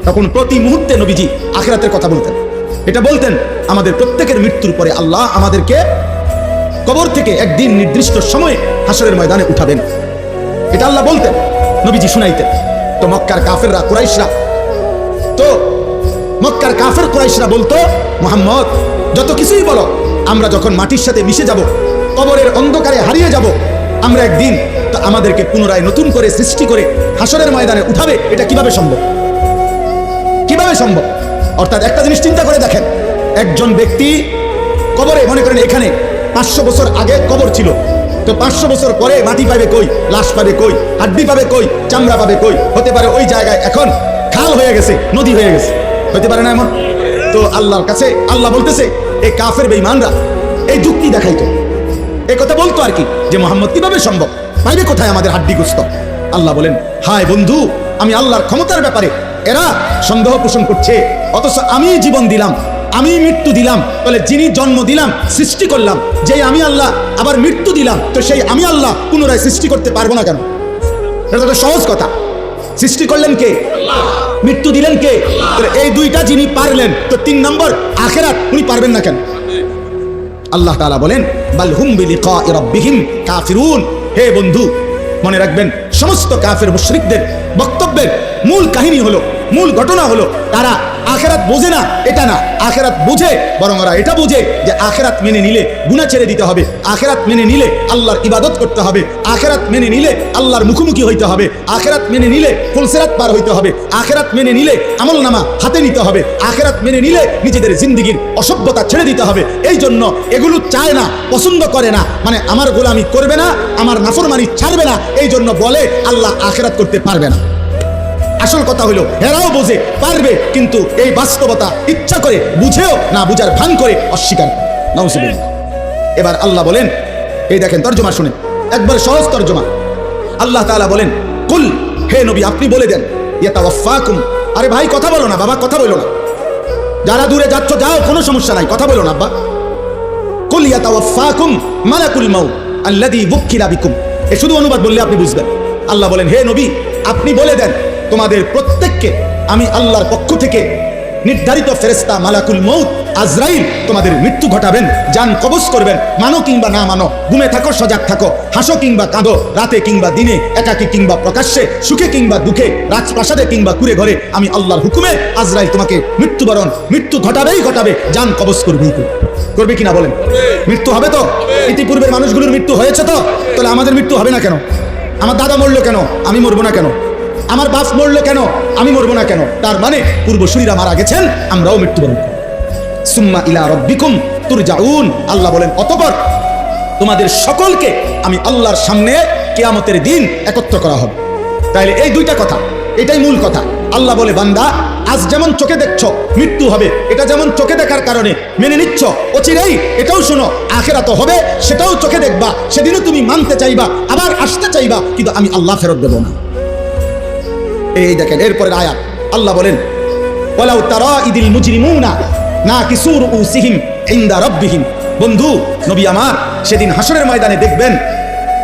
তখন প্রতি মুহূর্তে নবীজি আখিরাতের কথা বলতেন। এটা বলতেন, আমাদের প্রত্যেকের মৃত্যুর পরে আল্লাহ আমাদেরকে কবর থেকে একদিন নির্দিষ্ট সময়ে হাসরের ময়দানে উঠাবেন। এটা আল্লাহ বলতেন, নবীজি শুনাইতেন। তো মক্কার কাফেররা, কুরাইশরা, তো মক্কার কাফের কুরাইশরা বলতো, মুহাম্মদ যত কিছুই বলো, আমরা যখন মাটির সাথে মিশে যাব, কবরের অন্ধকারে হারিয়ে যাব, আমরা একদিন তো আমাদেরকে পুনরায় নতুন করে সৃষ্টি করে হাসরের ময়দানে উঠাবে। এটা কিভাবে সম্ভব? কিভাবে সম্ভব? অর্থাৎ একটা জিনিস চিন্তা করে দেখেন, একজন ব্যক্তি কবরে, মনে করেন এখানে 500 বছর আগে কবর ছিল, তো 500 বছর পরে মাটি পাবে কই, লাশ পাবে কই, হাড্ডি পাবে কই, চামড়া পাবে কই? হতে পারে ওই জায়গায় এখন খাল হয়ে গেছে, নদী হয়ে গেছে, হতে পারে না এমন? তো আল্লাহর কাছে আল্লাহ বলতেছে এই কাফের বেঈমানরা এই যুক্তি দেখাইতো, এই কথা বলতো আর কি, যে মোহাম্মদ কিভাবে সম্ভব, পাইবে কোথায় আমাদের হাড্ডি গোস্ত? আল্লাহ বলেন, হায় বন্ধু, আমি আল্লাহর ক্ষমতার ব্যাপারে এরা সন্দেহ পোষণ করছে, অথচ আমি জীবন দিলাম, আমি মৃত্যু দিলাম, তাহলে যিনি জন্ম দিলাম, সৃষ্টি করলাম, যেই আমি আল্লাহ আবার মৃত্যু দিলাম, তো সেই আমি আল্লাহ পুনরায় সৃষ্টি করতে পারবো না কেন? এটা তো সহজ কথা। সৃষ্টি করলেন কে? মৃত্যু দিলেন কে? এই দুইটা যিনি পারলেন, তো 3 নম্বর আখিরাত উনি পারবেন না কেন? আল্লাহ তাআলা বলেন, বাল হুম বিলিকাই রাব্বিহিম কাফিরুন। হে বন্ধু, মনে রাখবেন, সমস্ত কাফের মুশরিকদের বক্তব্যের মূল কাহিনী হলো, মূল ঘটনা হলো, তারা আখিরাত বোঝে না, এটা না, আখিরাত বুঝে, বরং ওরা এটা বুঝে যে আখিরাত মেনে নিলে গুনাহ ছেড়ে দিতে হবে, আখিরাত মেনে নিলে আল্লাহর ইবাদত করতে হবে, আখিরাত মেনে নিলে আল্লাহর মুখোমুখি হইতে হবে, আখিরাত মেনে নিলে ফুলসিরাত পার হইতে হবে, আখিরাত মেনে নিলে আমলনামা হাতে নিতে হবে, আখিরাত মেনে নিলে নিজেদের জিন্দেগির অসভ্যতা ছেড়ে দিতে হবে। এই জন্য এগুলো চায় না, পছন্দ করে না, মানে আমার গোলামি করবে না, আমার নাফরমানি ছাড়বে না, এই জন্য বলে আল্লাহ আখিরাত করতে পারবে না। আসল কথা হলো এরাও বোঝে পারবে, কিন্তু এই বাস্তবতা ইচ্ছা করে বুঝেও না বুঝার ভান করে অস্বীকার করে। নাউজুবিল্লাহ। এবার আল্লাহ বলেন, এই দেখেন তর্জমা শুনেন, একবার সহজ তর্জমা। আল্লাহ তাআলা বলেন, কুল, হে নবী আপনি বলে দেন, ইয়াতাওয়াফাকুম। আরে ভাই কথা বলো না বাবা, কথা বলো না, যারা দূরে যাচ্ছ যাও, কোনো সমস্যা নাই, কথা বলো না আব্বা। কুল ইয়াতাওয়াফাকুম মালাকুল মাউত আল্লাযী বুক্কিলা বিকুম। এ শুধু অনুবাদ বললে আপনি বুঝবেন। আল্লাহ বলেন, হে নবী আপনি বলে দেন, তোমাদের প্রত্যেককে আমি আল্লাহর পক্ষ থেকে নির্ধারিত ফেরেশতা মালাকুল মউত আজরাইল তোমাদের মৃত্যু ঘটাবেন, জান কবজ করবেন, মানো কিংবা না মানো, ঘুমে থাকো সজাগ থাকো, হাসো কিংবা কাঁদো, রাতে কিংবা দিনে, একাকী কিংবা প্রকাশ্যে, সুখে কিংবা দুঃখে, রাজপ্রাসাদে কিংবা কুড়ে ঘরে, আমি আল্লাহর হুকুমে আজরাইল তোমাকে মৃত্যু ঘটাবে, জান কবজ করবেই করবে কিনা বলেন? মৃত্যু হবে তো? ইতিপূর্বের মানুষগুলোর মৃত্যু হয়েছে তো, তাহলে আমাদের মৃত্যু হবে না কেন? আমার দাদা মরলো কেন, আমি মরবো না কেন? আমার বাপ মরলো কেন, আমি মরবো না কেন? তার মানে পূর্বসূরীরা মারা গেছেন, আমরাও মৃত্যুবরণ করব। সুম্মা ইলা রাব্বিকুম তুরজাউন। আল্লাহ বলেন, অতঃপর তোমাদের সকলকে আমি আল্লাহর সামনে কিয়ামতের দিন একত্র করা হবে। তাইলে এই দুইটা কথা, এটাই মূল কথা। আল্লাহ বলে, বান্দা আজ যেমন চোখে দেখছো মৃত্যু হবে, এটা যেমন চোখে দেখার কারণে মেনে নিচ্ছ, অচিরেই এটাও শোনো আখিরাত হবে, সেটাও চোখে দেখবা, সেদিনও তুমি মানতে চাইবা, আবার আসতে চাইবা, কিন্তু আমি আল্লাহ ফেরত দেব না। এই দেখেন এরপরের আয়াত, আল্লাহ বলেন, ওয়ালাউ তারা ইদিল মুজরিমুনা নাকিসু রুউসিহিম ইনদা রাব্বিহিম। বন্ধু নবী আমার, সেদিন হাসরের ময়দানে দেখবেন,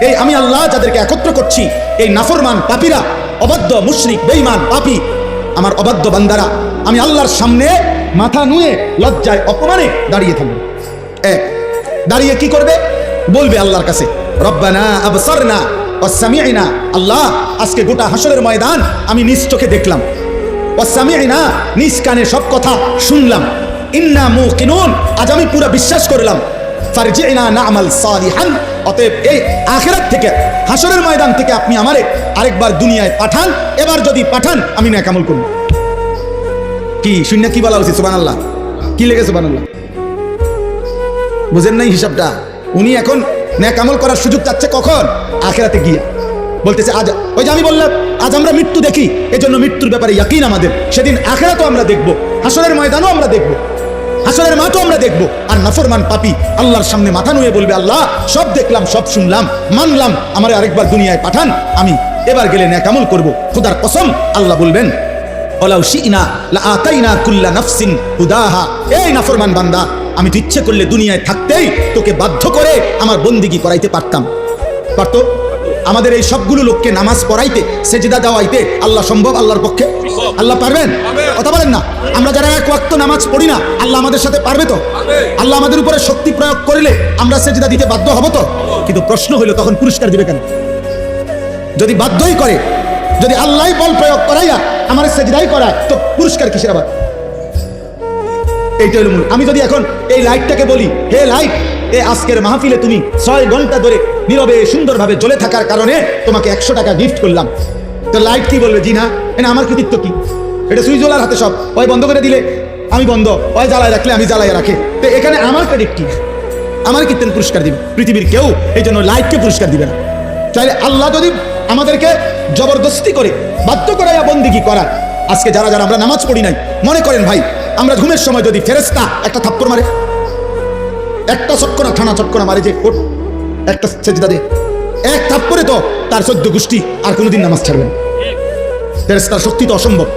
এই আমি আল্লাহ যাদেরকে একত্র করছি, এই নাফরমান পাপীরা, অবাধ্য মুশরিক বেঈমান পাপী, আমার অবাধ্য বান্দারা, আমি আল্লাহর সামনে মাথা নুয়ে লজ্জায় অপমানে দাঁড়িয়ে থাকবে। দাঁড়িয়ে কি করবে? বলবে আল্লাহর কাছে, রব্বানা আবসারনা ওয়াসসামি'না। আল্লাহ আজকে গোটা হাসরের ময়দান আমি নিজ চোখে দেখলাম, ওয়াসসামি'না নিজ কানে সব কথা শুনলাম, ইন্না মুকিনুন আজ আমি পুরো বিশ্বাস করলাম, ফারজি'না না'মাল সালিহান। অতএব এই আখিরাত থেকে, হাসরের ময়দান থেকে আপনি আমারে আরেকবার দুনিয়ায় পাঠান, এবার যদি পাঠান আমি নেক আমল করব। কি শূন্য কি বলা উচিত? সুবহানাল্লাহ। কি লেগে সুবহানাল্লাহ? বুঝেন নাই হিসাবটা? উনি এখন নেক আমল করার সুযোগ চাচ্ছে কখন? আখিরাতে গিয়ে। বলতেছে আজ, ওই যে আমি বললাম আজ আমরা মৃত্যু দেখি, এজন্য মৃত্যুর ব্যাপারে ইয়াকিন আমাদের, সেদিন আখিরাতও আমরা দেখব, হাসরের ময়দানও আমরা দেখব, হাসরের মাঠও আমরা দেখব। আর নাফরমান পাপী আল্লাহর সামনে মাথা নুয়ে বলবে, আল্লাহ সব দেখলাম, সব শুনলাম, মানলাম, আমারে আরেকবার দুনিয়ায় পাঠান, আমি এবার গেলে নেক আমল করব। খোদার কসম আল্লাহ বলবেন, ওয়ালাউ শি'না লাআতাইনা কুল্লা নাফসিন হুদাহা। এই নাফরমান বান্দা, আমি তো ইচ্ছে করলে দুনিয়ায় থাকতেই তোকে বাধ্য করে আমার বন্দিগি করাইতে পারতাম। পারতো? আমাদের এই সবগুলো লোককে নামাজ পড়াইতে, সেজদা দেওয়াইতে আল্লাহ সম্ভব? আল্লাহর পক্ষে আল্লাহ পারবেন? কথা বলেন না। আমরা যারা এক ওয়াক্ত নামাজ পড়ি না, আল্লাহ আমাদের সাথে পারবে তো? আল্লাহ আমাদের উপরে শক্তি প্রয়োগ করলে আমরা সেজদা দিতে বাধ্য হব তো? কিন্তু প্রশ্ন হলো তখন পুরস্কার দিবে কেন? যদি বাধ্যই করে, যদি আল্লাহই বল প্রয়োগ করাইয়া আমার সেজদাই করায়, তো পুরস্কার কিসের আবার? এইটা হলো মূল। আমি যদি এখন এই লাইটটাকে বলি, হে লাইট, এই আজকের মাহফিলে তুমি 6 ঘন্টা ধরে নীরবে সুন্দরভাবে জ্বলে থাকার কারণে তোমাকে 100 টাকা গিফট করলাম, তো লাইট কি বলবে? জি না, এটা আমার কৃতিত্ব কি? এটা সুইচ ওলার হাতে সব, ওই বন্ধ করে দিলে আমি বন্ধ, ওই জ্বালায় রাখলে আমি জ্বালায় রাখে, তো এখানে আমার ক্রেডিট কি? আমার কীর্তন পুরস্কার দিবে? পৃথিবীর কেউ এই জন্য লাইককে পুরস্কার দিবে না। চাইলে আল্লাহ যদি আমাদেরকে জবরদস্তি করে বাধ্য করাইয়া বন্দিগি করার, আজকে যারা যারা আমরা নামাজ পড়ি নাই, মনে করেন ভাই আমরা ঘুমের সময় যদি ফেরেশতা একটা থাপ্পড় মারে, একটা চক্করা ঠানা চক্করা মারে, যে ওঠ একটা সেজদা দে, এক থাপ্পড়ে তো তার 14 গোষ্ঠী আর কোনোদিন নামাজ ছাড়বে না। ফেরেশতার শক্তি তো অসম্ভব।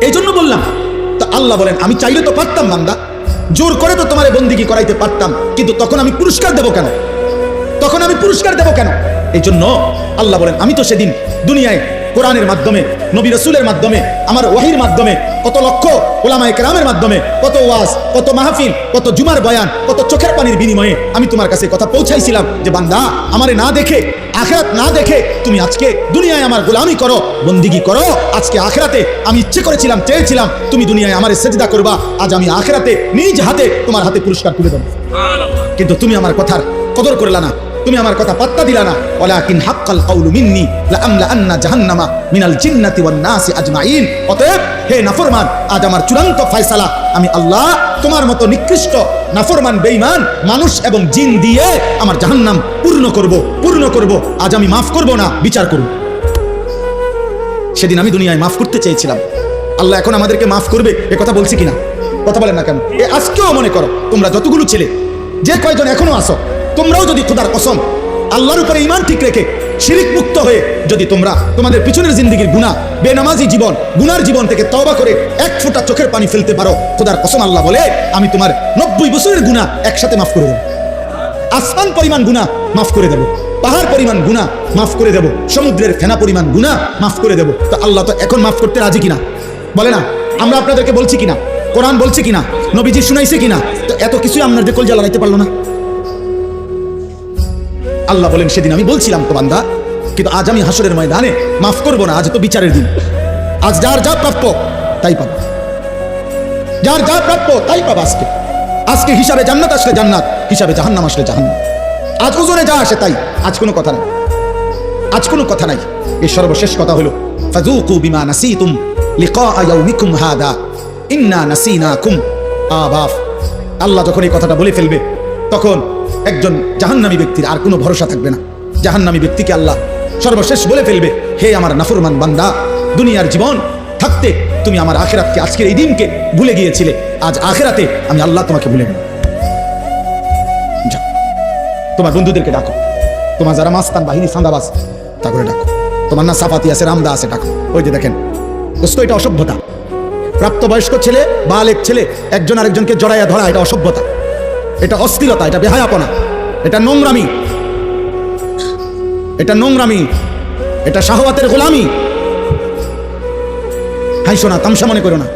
এই জন্য বললাম, তা আল্লাহ বলেন আমি চাইলে তো পারতাম বান্দা, জোর করে তো তোমার বন্দিগি করাইতে পারতাম, কিন্তু তখন আমি পুরস্কার দেব কেন? তখন আমি পুরস্কার দেব কেন? এই জন্য আল্লাহ বলেন আমি তো সেদিন দুনিয়ায় কোরআনের মাধ্যমে, নবী রাসূলের মাধ্যমে, আমার ওয়াহির মাধ্যমে, কত লক্ষ উলামায়ে কেরামের মাধ্যমে, কত ওয়াজ, কত মাহফিল, কত জুমার বয়ান, কত চোখের পানির বিনিময়ে আমি তোমার কাছে কথা পৌঁছাইছিলাম যে বান্দা, আমারে না দেখে, আখিরাত না দেখে তুমি আজকে দুনিয়ায় আমার গোলামি করো, বন্দিগি করো। আজকে আখিরাতে আমি ইচ্ছে করেছিলাম, চেয়েছিলাম তুমি দুনিয়ায় আমারে সেজদা করবা, আজ আমি আখিরাতে নিজ হাতে তোমার হাতে পুরস্কার তুলে দেব। কিন্তু তুমি আমার কথার কদর করলা না, তুমি আমার কথা পাত্তা দিলা না। ওয়ালাকিন হাক্কাল কাউলু মিন্নি লাআমলা আন্না জাহান্নামা মিনাল জিন্নাতি ওয়ান নাসি আজমাইন। অতএব হে নাফরমান, আজ আমার চূড়ান্ত ফয়সালা, আমি আল্লাহ তোমার মতো নিকৃষ্ট নাফরমান বেঈমান মানুষ এবং জিন দিয়ে আমার জাহান্নাম পূর্ণ করব। আজ আমি মাফ করব না, বিচার করব। সেদিন আমি দুনিয়ায় মাফ করতে চেয়েছিলাম, আল্লাহ এখন আমাদেরকে মাফ করবে এ কথা বলছি কিনা? কথা বলেন না কেন? আজকেও মনে করো তোমরা যতগুলো ছেলে, যে কয়জন এখনো আসো, তোমরাও যদি খোদার কসম আল্লাহর উপরে ঈমান ঠিক রেখে শিরিক মুক্ত হয়ে যদি তোমরা তোমাদের পিছনের জিন্দেগির গুনাহ, বেনামাজি জীবন, গুনার জীবন থেকে তওবা করে এক ফোঁটা চোখের পানি ফেলতে পারো, খোদার কসম আল্লাহ বলে আমি তোমার 90 বছরের গুনাহ একসাথে মাফ করে দেব। আসমান পরিমাণ গুনাহ মাফ করে দেব, পাহাড় পরিমাণ গুনাহ মাফ করে দেব, সমুদ্রের ফেনা পরিমাণ গুনাহ মাফ করে দেব। তো আল্লাহ তো এখন মাফ করতে রাজি কিনা? বলে না? আমরা আপনাদেরকে বলছি কিনা? কোরআন বলছে কিনা? নবীজি শুনাইছে কিনা? তো এত কিছুই আপনাদের কল জ্বালাইতে পারলো না। আল্লাহ বলেন সেদিন আমি বলছিলাম তো বান্দা, কিন্তু আজ আমি হাসরের ময়দানে মাফ করব না। আজ তো বিচারের দিন, আজ যার যা প্রাপ্য তাই পাবো, যার যা প্রাপ্য তাই পাবো। আজকে হিসাবে জান্নাত আসলে জান্নাত, হিসাবে জাহান্নাম আসলে জাহান্নাম। আজ ওজনে যা আসে তাই। আজ কোনো কথা নাই, আজ কোনো কথা নাই। এই সর্বশেষ কথা হলো ফাযুকু বিমা নাসিতুম লিকা ইয়াউমিকুম হাদা ইন্না নাসিনাকুম আবাফ। আল্লাহ যখন এই কথাটা বলে ফেলবে, তখন একজন জাহান্নামী ব্যক্তির আর কোনো ভরসা থাকবে না। জাহান্নামী ব্যক্তিকে আল্লাহ সর্বশেষ বলে ফেলবে, হে আমার নাফরমান বান্দা, দুনিয়ার জীবন থাকতে তুমি আমার আখিরাতকে, আজকের এই দিনকে ভুলে গিয়েছিলে, আজ আখিরাতে আমি আল্লাহ তোমাকে ভুলে গেলাম। যাও তোমার বন্ধুদেরকে ডাকো, তোমার যারা মাস্তান বাহিনী সান্দাবাজ তা করে ডাকো, তোমার না সাফাতি আছে, রামদা আছে, ডাকো। ওই যে দেখেন দোস্ত, এটা অসভ্যতা। প্রাপ্তবয়স্ক ছেলে, বালেক ছেলে একজন আরেকজনকে জড়াইয়া ধরা, এটা অসভ্যতা, এটা অশ্লীলতা, এটা বেহায়াপনা, এটা নোংরামি, এটা শাহওয়াতের গোলামি। হাইসো না, তামসা মনে করো না,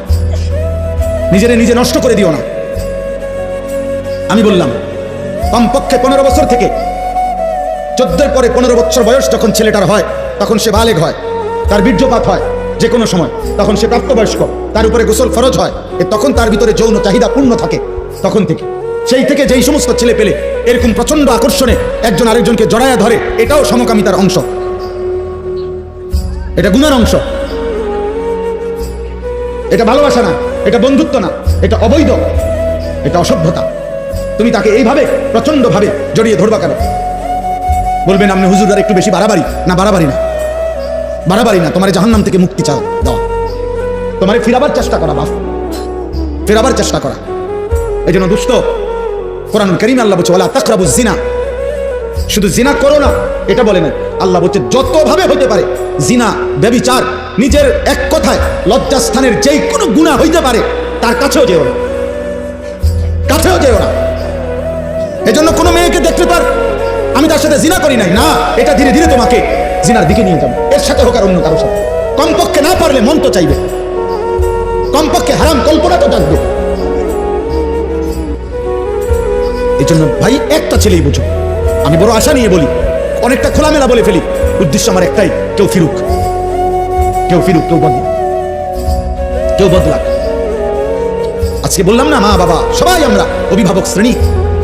নিজে নষ্ট করে দিও না। আমি বললাম কমপক্ষে 15 বছর থেকে 14 পরে 15 বছর বয়স যখন ছেলেটার হয়, তখন সে বালেগ হয়, তার বীর্যপাত হয় যে কোনো সময়, তখন সে প্রাপ্তবয়স্ক, তার উপরে গোসল ফরজ হয়, তখন তার ভিতরে যৌন চাহিদা পূর্ণ থাকে। তখন থেকে, সেই থেকে যেই সমস্ত ছেলে পেলে এরকম প্রচন্ড আকর্ষণে একজন আরেকজনকে জড়ায়া ধরে, এটাও সমকামিতার অংশ, এটা গুনার অংশ, এটা ভালোবাসা না, এটা বন্ধুত্ব না, এটা অবৈধ, এটা অসভ্যতা। তুমি তাকে এইভাবে প্রচন্ড ভাবে জড়িয়ে ধরবা কেন? বলবেন আপনি হুজুর একটু বেশি বাড়াবাড়ি না। বাড়াবাড়ি না, তোমার জাহান্নাম থেকে মুক্তি চাও দেওয়া, তোমার ফিরাবার চেষ্টা করা, বাপ ফিরাবার চেষ্টা করা। এই জন্য দুষ্ট কোরআনুল কারীমে আল্লাহ বলছে ওয়ালা তাকরাবুজ জিনা, শুধু জিনা করো না এটা বলে না, আল্লাহ বলছে যত ভাবে হতে পারে জিনা, ব্যভিচার, নিজের এক কথায় লজ্জাস্থানের যেই কোনো গুনাহ হইতে পারে তার কাছেও যেও না। এজন্য কোনো মেয়েকে দেখতে পার আমি তার সাথে জিনা করি নাই না, এটা ধীরে ধীরে তোমাকে জিনার দিকে নিয়ে যাবে, এর সাথে হোক আর অন্য কারোর সাথে। কমপক্ষে না পারলে মন তো চাইবে, কমপক্ষে হারাম কল্পনা তো জাগবে। এই জন্য ভাই একটা ছেলেই বুঝো, আমি বড় আশা নিয়ে বলি, অনেকটা খোলামেলা বলে ফেলি, উদ্দেশ্য আমার একটাই, কেউ ফিরুক, কেউ বদলাক। আজকে বললাম না, মা বাবা সবাই আমরা অভিভাবক শ্রেণী,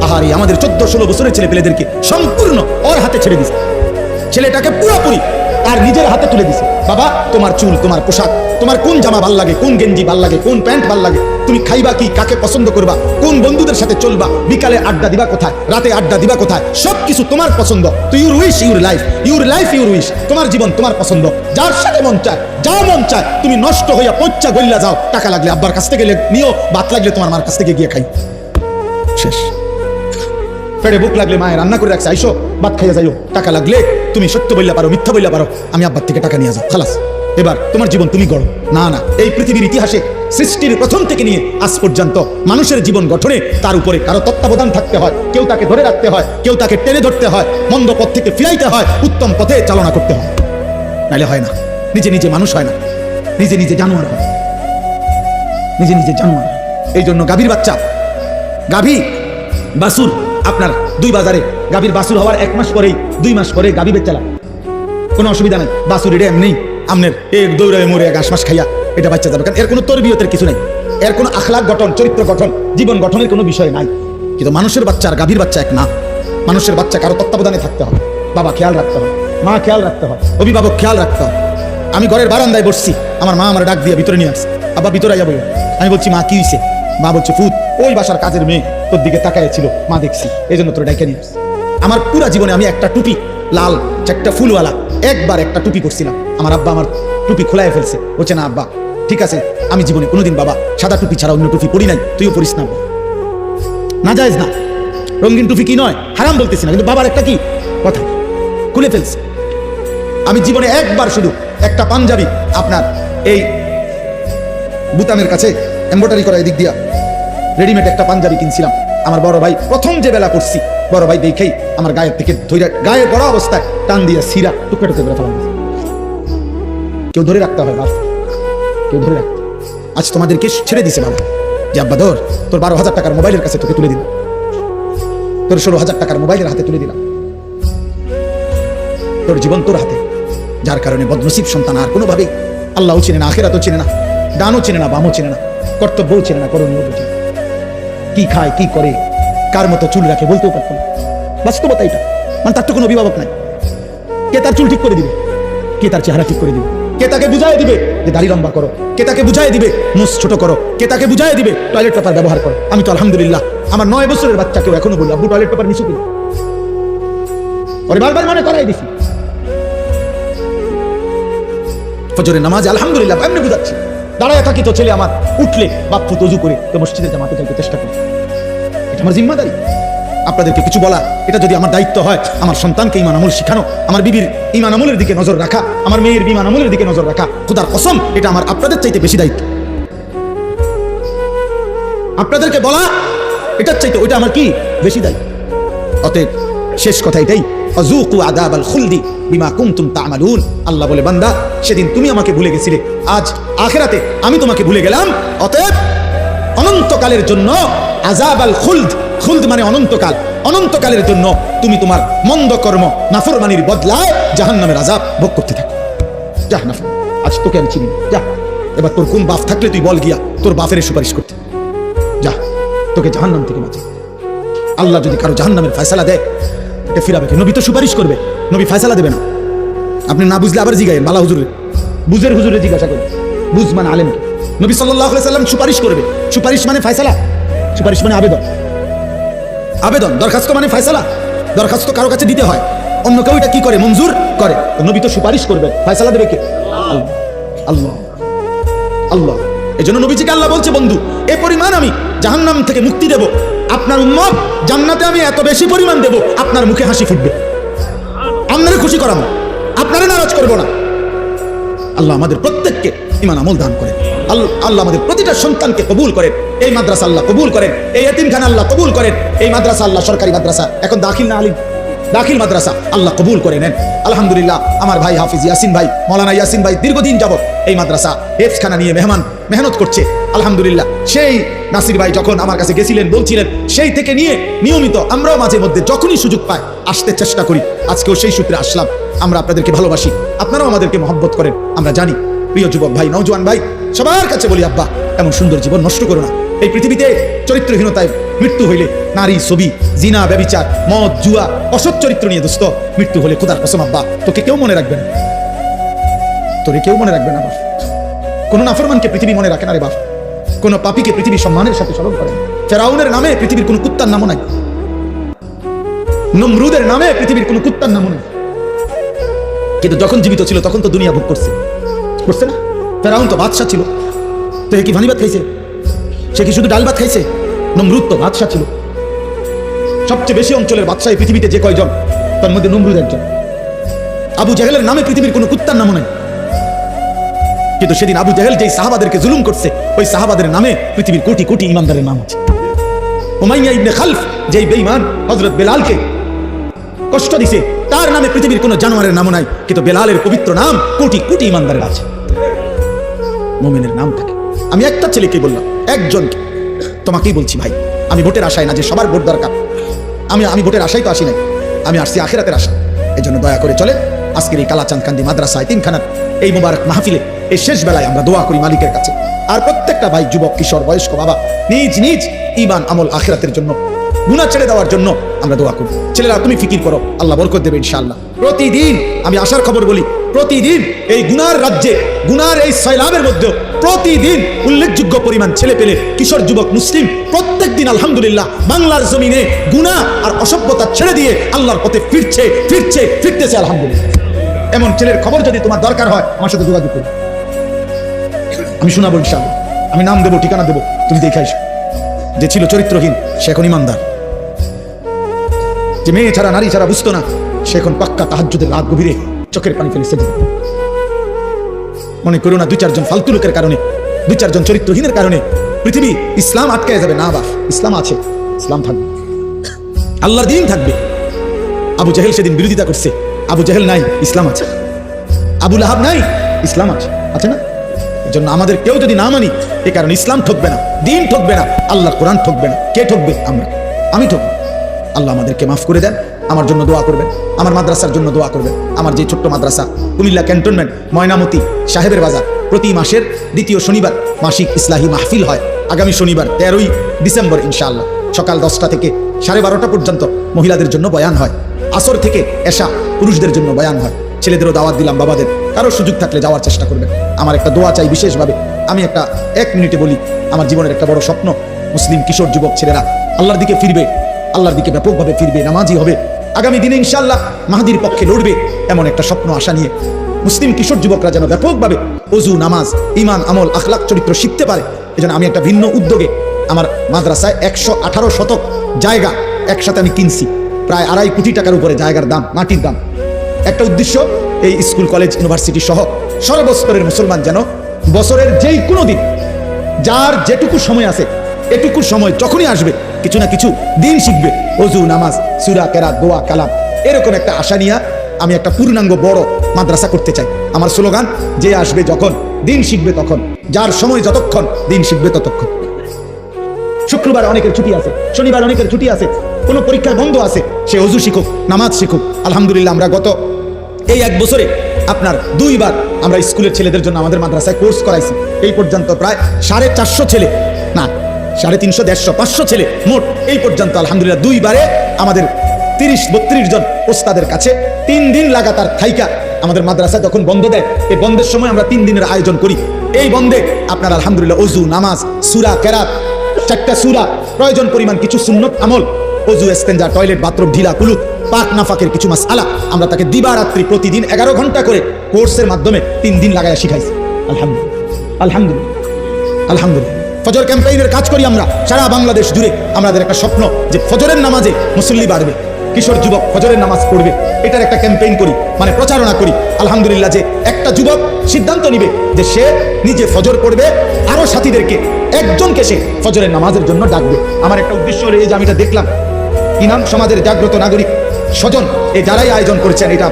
আহারে আমাদের 14-16 বছরের ছেলে পেলেদেরকে সম্পূর্ণ ওর হাতে ছেড়ে দিছে, ছেলেটাকে পুরোপুরি তার নিজের হাতে তুলে দিছে। বাবা তোমার চুল, তোমার পোশাক, তোমার কোন জামা ভাল লাগে, কোন গেঞ্জি ভাল লাগে, কোন প্যান্ট ভাল লাগে, তুমি খাইবা কি, কাকে পছন্দ করবা, কোন বন্ধুদের সাথে চলবা, বিকালে আড্ডা দিবা কোথায়, রাতে আড্ডা দিবা কোথায়, সবকিছু তোমার পছন্দ। তো your wish your life, your life your wish. তোমার জীবন তোমার পছন্দ, যার সাথে মন চায়, যা মন চায় তুমি নষ্ট হইয়া পচ্চা গল্লা যাও। টাকা লাগলে আব্বার কাছ থেকে নিও, ভাত লাগলে তোমার মার কাছ থেকে গিয়ে খাই, শেষ। পেটে ভুক লাগলে মায়ের রান্না করে রাখছে, আইসো ভাত খাইয়া যাইও। টাকা লাগলে তুমি সত্য বললে পারো, মিথ্যা বললে পারো, আমি আব্বার থেকে টাকা নিয়ে যাও, খালাস। এবার তোমার জীবন তুমি গড়ো। না না, এই পৃথিবীর ইতিহাসে সৃষ্টির প্রথম থেকে নিয়ে আজ পর্যন্ত মানুষের জীবন গঠনে তার উপরে কারো তত্ত্বাবধান থাকতে হয়, কেউ তাকে ধরে রাখতে হয়, কেউ তাকে টেনে ধরতে হয়, মন্দ পথ থেকে ফিরাইতে হয়, উত্তম পথে চালনা করতে হয়, নাইলে হয় না। নিজে নিজে মানুষ হয় না, নিজে নিজে জানোয়ার হয়, নিজে নিজে জানোয়ার। এই জন্য গাভীর বাচ্চা, গাভী বাছুর আপনার দুই বাজারে, গাভীর বাছুর হওয়ার 1 মাস পরেই 2 মাস পরে গাভী বেচালা, কোনো অসুবিধা নাই। বাছুর এটা এমনি আমনের এক দৌড়ায় মরে 1 মাস খাইয়া এটা বাচ্চা যাবে, কারণ এর কোনো তরবিয়তের কিছু নাই, এর কোনো আখলাক গঠন, চরিত্র গঠন, জীবন গঠনের কোনো বিষয় নাই। কিন্তু মানুষের বাচ্চা আর গাভীর বাচ্চা এক না। মানুষের বাচ্চা কারো তত্ত্বাবধানে থাকতে হবে, বাবা খেয়াল রাখতে হয়, মা খেয়াল রাখতে হয়, অভিভাবক খেয়াল রাখতে হয়। আমি ঘরের বারান্দায় বসছি, আমার মা আমার ডাক দিয়ে ভিতরে নিয়ে আসছে, আব্বা ভিতরে যাবো। আমি বলছি মা কি হয়েছে? মা বলছে ফুত, ওই বাসার কাজের মেয়ে তোর দিকে তাকাইছিল, মা দেখছি, এই জন্য তোর ডাইকে নিয়ে আসছে। আমার পুরা জীবনে আমি একটা টুপি, লাল 4টা ফুলওয়ালা, একবার একটা টুপি করছিলাম, আমার আব্বা আমার টুপি খোলাই ফেলছে। বলছে না আব্বা ঠিক আছে, আমি জীবনে কোনোদিন বাবা সাদা টুপি ছাড়া অন্য টুপি পরি নাই, তুইও পরিস না, না জায়েজ না। রঙিন টুপি কি নয়, হারাম বলতেছি না, কিন্তু বাবার একটা কি কথা খুলে ফেলছে। আমি জীবনে একবার শুধু একটা পাঞ্জাবি আপনার এই বুতামের কাছে এমব্রয়ডারি করা এদিক দিয়া রেডিমেড একটা পাঞ্জাবি কিনছিলাম। আমার বড় ভাই প্রথম যে বেলা করছি, বড় ভাই দেখেই আমার গায়ের থেকে ধরে, গায়ের বড় অবস্থায় টান দিয়ে সিরা টুকরে টুকরে করে ফেলা। কেউ ধরে রাখতে হয় বাবা, কেউ ধরে রাখতে। আজ তোমাদেরকে ছেড়ে দিছে বাবা, যে আব্বা ধর তোর 12,000 টাকার মোবাইলের কাছে তোকে তুলে দিলাম, তোর 16,000 টাকার মোবাইলের হাতে তুলে দিলাম, তোর জীবন তোর হাতে। যার কারণে বদনসিব সন্তান আর কোনোভাবেই আল্লাহও চিনে না, আখিরাতও চিনে না, ডানও চিনে না, বামও চিনে না, কর্তব্যও চিনে না, করণীয় চিনে না, কি খায় কি করে কার মতো চুল রাখে বলতেও পারতো না। বাস্তবতা এটা, মানে তার তো কোনো অভিভাবক নাই। কে তার চুল ঠিক করে দিবে, কে তার চেহারা ঠিক করে দিবে, কে তাকে বুঝাই দিবে যে দাড়ি লম্বা করো, কে তাকে বুঝাই দিবে মুখ ছোট করো, কে তাকে বুঝাই দিবে টয়লেট পেপার ব্যবহার করো। আমি তো আলহামদুলিল্লাহ আমার 9 বছরের বাচ্চাকেও এখনো বলি আব্বু টয়লেট পেপার নিচু কিনা, ওরে বারবার মনে করাই দিছি। ফজরের নামাজে আলহামদুলিল্লাহ এমনি বুঝাচ্ছি, দাঁড়ায় থাকি তো ছেলে আমার উঠলে বাপ্পু তজু করে তো মসজিদে জামাতে যাইতে চেষ্টা করি, এটা আমার জিম্মাদারি। আপনাদেরকে কিছু বলা, এটা যদি আমার দায়িত্ব হয়, আমার সন্তানকে ঈমান আমল শিখানো, আমার বিবির ঈমান আমলের দিকে নজর রাখা, আমার মেয়ের ঈমান আমলের দিকে নজর রাখা, খোদার কসম এটা আমার আপনাদের চাইতে বেশি দায়িত্ব। আপনাদেরকে বলা এটার চাইতে ওইটা আমার কি বেশি দায়িত্ব। অতএব শেষ কথা এটাই, আযুকু আযাবাল খুলদি বিমা কুনতুম তা'মালুন। আল্লাহ বলে বান্দা সেদিন তুমি আমাকে ভুলে গেছিলে, আজ আখিরাতে আমি তোমাকে ভুলে গেলাম। অতএব অনন্তকালের জন্য আযাবাল খুলদ, খুলদ মানে অনন্তকাল, অনন্তকালের জন্য তুমি তোমার মন্দ কর্ম নাফরমানির বদলায় জাহান্নামের আযাব ভোগ করতে থাকো। যা নাফর, আজ তোকে আমি চিনি, যা এবার তোর কোন বাপ থাকলে তুই বল গিয়া তোর বাপের সুপারিশ করতে, যা তোকে জাহান্নাম থেকে বাঁচে। আল্লাহ যদি কারো জাহান্নামের ফয়সালা দেয় এটা ফিরাবে কে? নবী তো সুপারিশ করবে, নবী ফয়সালা দেবে না। আপনি না বুঝলে আবার জিগায়েন, বালা হুজুরে বুঝের হুজুরে জিজ্ঞাসা করবে, বুঝ মানে আলেমকে। নবী সাল্লাল্লাহু আলাইহি সাল্লাম সুপারিশ করবে, সুপারিশ মানে ফয়সালা, সুপারিশ মানে আবেদন, আবেদন। দরখাস্ত মানে ফয়সালা, দরখাস্ত কারো কাছে দিতে হয়, অন্য কেউ এটা কি করে মঞ্জুর করে। নবী তো সুপারিশ করবে, ফয়সালা দেবে কে? আল্লাহ, আল্লাহ। এই জন্য নবীজিকে আল্লাহ বলছে বন্ধু এই পরিমাণ আমি জাহান্নাম থেকে মুক্তি দেব, আপনার উম্মত জান্নাতে আমি এত বেশি পরিমাণ দেব আপনার মুখে হাসি ফুটবে, আপনারে খুশি করাবো, আপনারে নারাজ করবো না। আল্লাহ আমাদের প্রত্যেককে ঈমান আমল দান করেন, আল্লাহ আমাদের প্রতিটা সন্তানকে কবুল করেন, এই মাদ্রাসা আল্লাহ কবুল করেন, এই এতিমখানা আল্লাহ কবুল করেন, এই মাদ্রাসা আল্লাহ সরকারি মাদ্রাসা, এখন দাখিল না আলিম দাখিল মাদ্রাসা আল্লাহ কবুল করে নেন। আলহামদুলিল্লাহ আমার ভাই হাফিজ ইয়াসিন ভাই, মৌলানা ইয়াসিন ভাই দীর্ঘদিন যাবত এই মাদ্রাসা হেফজখানা নিয়ে মেহনত করছে। আলহামদুলিল্লাহ সেই নাসির ভাই যখন আমার কাছে গেছিলেন বলছিলেন, সেই থেকে নিয়ে নিয়মিত আমরাও মাঝে মধ্যে যখনই সুযোগ পাই আসতে চেষ্টা করি। আজকেও সেই সূত্রে আসলাম। আমরা আপনাদেরকে ভালোবাসি, আপনারাও আমাদেরকে মহব্বত করেন, আমরা জানি। প্রিয় যুবক ভাই, নওজোয়ান ভাই, সবার কাছে বলি আব্বা এমন সুন্দর জীবন নষ্ট করো না। এই পৃথিবীতে চরিত্রহীনতায় মৃত্যু হইলে নারী, ছবি, জিনা, ব্যভিচার, মদ, জুয়া, অসৎ চরিত্র নিয়ে দোস্ত মৃত্যু হলে খোদার কসম আব্বা তোকে কেউ মনে রাখবে না, তোরে কেউ মনে রাখবে না বাপ। কোন নাফরমানকে পৃথিবী মনে রাখে না রে বাপ। কোন পাপীকে পৃথিবী সম্মানের সাথে স্মরণ করে না। ফেরাউনের নামে পৃথিবীর কোন কুত্তার নামও নাই, নমরুদের নামে পৃথিবীর কোন কুত্তার নামও নাই। কিন্তু যখন জীবিত ছিল তখন তো দুনিয়া ভোগ করছে, করছে না? ফেরাউন তো বাদশা ছিল, তো কি ভানি ভাত খাইছে? সে কি শুধু ডাল ভাত খাইছে? নমরুদ তো বাদশা ছিল, সবচেয়ে বেশি অঞ্চলের বাদশা এই পৃথিবীতে যে কয়জন, তার মধ্যে নমরুদ একজন। আবু জাহেলের নামে পৃথিবীর কোন কুত্তার নামও নাই, কিন্তু সেদিন আবু জাহেল যেই সাহাবাদেরকে জুলুম করছে, ওই সাহাবাদের নামে পৃথিবীর কোটি কোটি ইমানদারের নাম আছে। উমাইয়া ইবনে খালফ যেই বেঈমান হযরত বেলালকে কষ্ট দিছে, তার নামে পৃথিবীর কোন জানোয়ারের নামও নাই, কিন্তু বেলালের পবিত্র নাম কোটি কোটি ইমানদারের আছে। মুমিনের নাম থাকে। আমি একটা ছেলেকে বললাম, একজনকে, তোমাকেই বলছি ভাই, আমি ভোটের আশায় না যে সবার ভোট দরকার, আমি ভোটের আশায় তো আসি নাই, আমি আসছি আখিরাতের আশা। এই জন্য দয়া করে চলে আজকের এই কালাচাঁদ কান্দি মাদ্রাসা এতিমখানার এই মুবারক মাহফিলে এই শেষ বেলায় আমরা দোয়া করি মালিকের কাছে। আর প্রত্যেকটা ভাই, যুবক, কিশোর, বয়স্ক বাবা, নিজ নিজ ঈমান আমল আখিরাতের জন্য, গুনাহ ছেড়ে দেওয়ার জন্য আমরা দোয়া করি। ছেলেরা তুমি ফিকির করো, আল্লাহ বরকত দেবে ইনশাআল্লাহ। প্রতিদিন আমি আশার খবর বলি, প্রতিদিন এই গুনার রাজ্যে, গুনার এই সয়লাবের মধ্যে প্রতিদিন উল্লেখযোগ্য পরিমাণ ছেলে পেলে, কিশোর, যুবক, মুসলিম প্রত্যেকদিন আলহামদুলিল্লাহ বাংলার জমিনে গুনাহ আর অসভ্যতা ছেড়ে দিয়ে আল্লাহর পথে ফিরতেছে আলহামদুলিল্লাহ। এমন ছেলের খবর যদি তোমার দরকার হয় আমার সাথে যোগাযোগ করো, আমি শোনাবো ইনশাআল্লাহ। আমি নাম দেবো, ঠিকানা দেবো, তুমি দেখে আইসো। যে ছিল চরিত্রহীন সে এখন ইমানদার, যে মেয়ে ছাড়া নারী ছাড়া বুঝতো না সে এখন পাক্কা তাহাজ্জুদের রাত গভীরে চোখের পানি ফেলে সেজদা। মনে করো না 2-4 জন ফালতু লোকের কারণে, 2-4 জন চরিত্রহীনের কারণে পৃথিবী ইসলাম আটকায় যাবে না। বাপ, ইসলাম আছে, ইসলাম থাকবে, আল্লাহর দ্বীন থাকবে। আবু জাহেল সেদিন বিরোধিতা করছে, আবু জাহেল নাই, ইসলাম আছে। আবু লাহাব নাই, ইসলাম আছে, আছে না? এজন্য আমাদের কেউ যদি না মানি, এ কারণে ইসলাম ঠকবে না, দ্বীন ঠকবে না, আল্লাহর কোরআন ঠকবে না। কে ঠকবে? আমরা, আমি ঠকবো। আল্লাহ আমাদেরকে মাফ করে দেন। আমার জন্য দোয়া করবেন, আমার মাদ্রাসার জন্য দোয়া করবেন। আমার যে ছোট্ট মাদ্রাসা কুমিল্লা ক্যান্টনমেন্ট ময়নামতি সাহেবের বাজার, প্রতি মাসের দ্বিতীয় শনিবার মাসিক ইসলাহি মাহফিল হয়। আগামী শনিবার 13ই ডিসেম্বর ইনশাআল্লাহ সকাল 10টা থেকে 12:30 পর্যন্ত মহিলাদের জন্য বয়ান হয়। আসর থেকে এশা পুরুষদের জন্য বয়ান হয়। ছেলেদেরও দাওয়াত দিলাম, বাবাদের কারো সুযোগ থাকলে যাওয়ার চেষ্টা করবেন। আমার একটা দোয়া চাই বিশেষভাবে, আমি একটা 1 মিনিটে বলি। আমার জীবনের একটা বড় স্বপ্ন, মুসলিম কিশোর যুবক ছেলেরা আল্লাহর দিকে ফিরবে, আল্লাহর দিকে ব্যাপকভাবে ফিরবে, নামাজি হবে, আগামী দিনে ইনশাআল্লাহ মাহদির পক্ষে লড়বে, এমন একটা স্বপ্ন আশা নিয়ে মুসলিম কিশোর যুবকরা যেন ব্যাপকভাবে ওযু, নামাজ, ঈমান, আমল, আখলাক, চরিত্র শিখতে পারে। এজন্য আমি একটা ভিন্ন উদ্যোগে আমার মাদ্রাসায় 118 শতক জায়গা একসাথে আমি কিনছি, প্রায় 2.5 কোটি টাকার উপরে জায়গার দাম, মাটির দাম। একটা উদ্দেশ্য, এই স্কুল, কলেজ, ইউনিভার্সিটি সহ সর্বস্তরের মুসলমান যেন বছরের যেই কোনো দিন, যার যেটুকু সময় আছে, এটুকু সময় যখনই আসবে কিছু না কিছু দিন শিখবে। ওযু, নামাজ, সূরা, কেরাত, দোয়া, কালাম, এরকম একটা আশা নিয়ে আমি একটা পূর্ণাঙ্গ বড় মাদ্রাসা করতে চাই। আমার স্লোগান, যে আসবে যখন দিন শিখবে তখন, যার সময় যতক্ষণ দিন শিখবে ততক্ষণ। শুক্রবার অনেকের ছুটি আছে, শনিবার অনেকের ছুটি আছে, কোনো পরীক্ষায় বন্ধ আছে, সে ওযু শিখুক, নামাজ শিখুক। আলহামদুলিল্লাহ আমরা গত এই 1 বছরে আপনার 2 বার আমরা স্কুলের ছেলেদের জন্য আমাদের মাদ্রাসায় কোর্স করাইছি। এই পর্যন্ত প্রায় 450 ছেলে, না 350, 150, 500 ছেলে মোট এই পর্যন্ত আলহামদুলিল্লাহ 2 বারে আমাদের 30-32 জন ওস্তাদের কাছে 3 দিন লাগাতার থাইকা আমাদের মাদ্রাসা যখন বন্ধ দেয়, এই বন্ধের সময় আমরা 3 দিনের আয়োজন করি। এই বন্ধে আপনার আলহামদুলিল্লাহ ওযু, নামাজ, সূরা, কেরাত, 4টা সূরা, প্রয়োজন পরিমাণ কিছু সুন্নত আমল, ওযু, ইস্তেঞ্জা, টয়লেট, বাথরুম, ঢিলা, কুলুত, পাক নাফাকের কিছু মাসআলা আমরা তাকে দিবারাত্রি প্রতিদিন 11 ঘন্টা করে কোর্সের মাধ্যমে 3 দিন লাগায়া শিখাইছি। আলহামদুলিল্লাহ, আলহামদুলিল্লাহ, আলহামদুলিল্লাহ। ফজর ক্যাম্পেইনের কাজ করি আমরা সারা বাংলাদেশ জুড়ে। আমাদের একটা স্বপ্ন যে ফজরের নামাজে মুসল্লি বাড়বে, কিশোর যুবক ফজরের নামাজ পড়বে, এটার একটা ক্যাম্পেইন করি, মানে প্রচারণা করি। আলহামদুলিল্লাহ, যে একটা যুবক সিদ্ধান্ত নিবে যে সে নিজে ফজর পড়বে, আরো সাথীদেরকে একজনকে সে ফজরের নামাজের জন্য ডাকবে। আমার একটা উদ্দেশ্য হলো এই যে আমি এটা দেখলাম, ইমাম সমাজের জাগ্রত নাগরিক স্বজন, এই যারাই আয়োজন করেছেন, এটা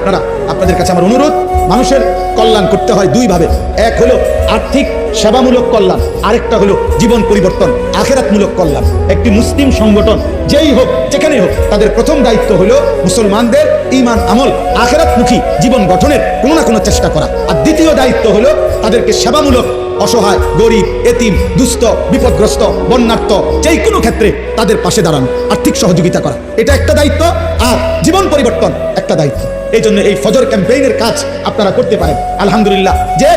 আপনাদের কাছে আমার অনুরোধ, মানুষের কল্যাণ করতে হয় 2 ভাবে। এক হলো আর্থিক সেবামূলক কল্যাণ, আরেকটা হলো জীবন পরিবর্তন, আখিরাতমূলক কল্যাণ। একটি মুসলিম সংগঠন যেই হোক, যেখানে হোক, তাদের প্রথম দায়িত্ব হলো মুসলমানদের ঈমান, আমল, আখিরাতমুখী জীবন গঠনের কোনো না কোনো চেষ্টা করা। আর দ্বিতীয় দায়িত্ব হলো তাদেরকে সেবামূলক অসহায়, গরিব, এতিম, দুস্থ, বিপদগ্রস্ত, বন্যার্থ, যে কোনো ক্ষেত্রে তাদের পাশে দাঁড়ানো, আর্থিক সহযোগিতা করা, এটা একটা দায়িত্ব। আর জীবন পরিবর্তন একটা দায়িত্ব। এই জন্য এই ফজর ক্যাম্পেইনের কাজ আপনারা করতে পারেন। আলহামদুলিল্লাহ, যে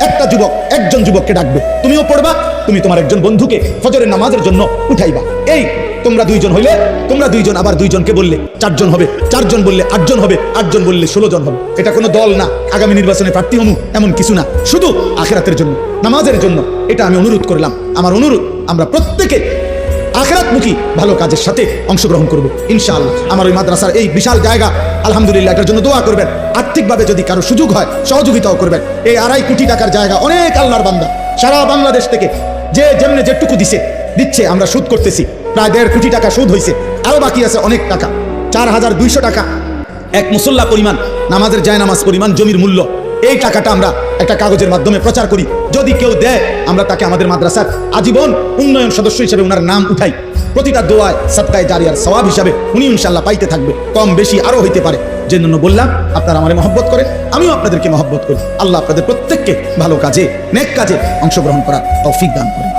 একটা যুবক একজন যুবককে ডাকবে, তুমিও পড়বা, তুমি তোমার একজন বন্ধুকে ফজরের নামাজের জন্য উঠাইবা। এই তোমরা দুইজন হইলে তোমরা দুইজন আবার দুইজনকে বললে 4 জন হবে, 4 জন বললে 8 জন হবে, 8 জন বললে 16 জন হবে। এটা কোনো দল না, আগামী নির্বাচনে প্রার্থী হমু এমন কিছু না, শুধু আখিরাতের জন্য, নামাজের জন্য। এটা আমি অনুরোধ করলাম। আমার অনুরোধ, আমরা প্রত্যেকে আখিরাতমুখী ভালো কাজের সাথে অংশগ্রহণ করব ইনশাআল্লাহ। আমার ওই মাদ্রাসার এই বিশাল জায়গা, আলহামদুলিল্লাহ, এটার জন্য দোয়া করবেন। আর্থিকভাবে যদি কারো সুযোগ হয় সহযোগিতাও করবেন। এই 2.5 কোটি টাকার জায়গা অনেক আল্লাহর বান্দা সারা বাংলাদেশ থেকে যে যেমনে যেটুকু দিচ্ছে, আমরা সুদ করতেছি, প্রায় 1.5 কোটি টাকা সুদ হয়েছে, আরো বাকি আছে অনেক টাকা। 4200 টাকা এক মুসল্লা পরিমাণ, নামাজের জায়নামাজ পরিমাণ জমির মূল্য। এই টাকাটা আমরা একটা কাগজের মাধ্যমে প্রচার করি, যদি কেউ দেয় আমরা তাকে আমাদের মাদ্রাসার আজীবন উন্নয়ন সদস্য হিসেবে ওনার নাম উঠাই। প্রতিটা দোয়ায় সাদকায়ে জারিয়ার সওয়াব হিসাবে উনি ইনশাআল্লাহ পাইতে থাকবে, কম বেশি আরো হইতে পারে। যে জন্য বললাম, আপনারা আমারে মহব্বত করেন, আমিও আপনাদেরকে মহব্বত করি। আল্লাহ আপনাদের প্রত্যেককে ভালো কাজে, নেক কাজে অংশগ্রহণ করার তৌফিক দান করেন।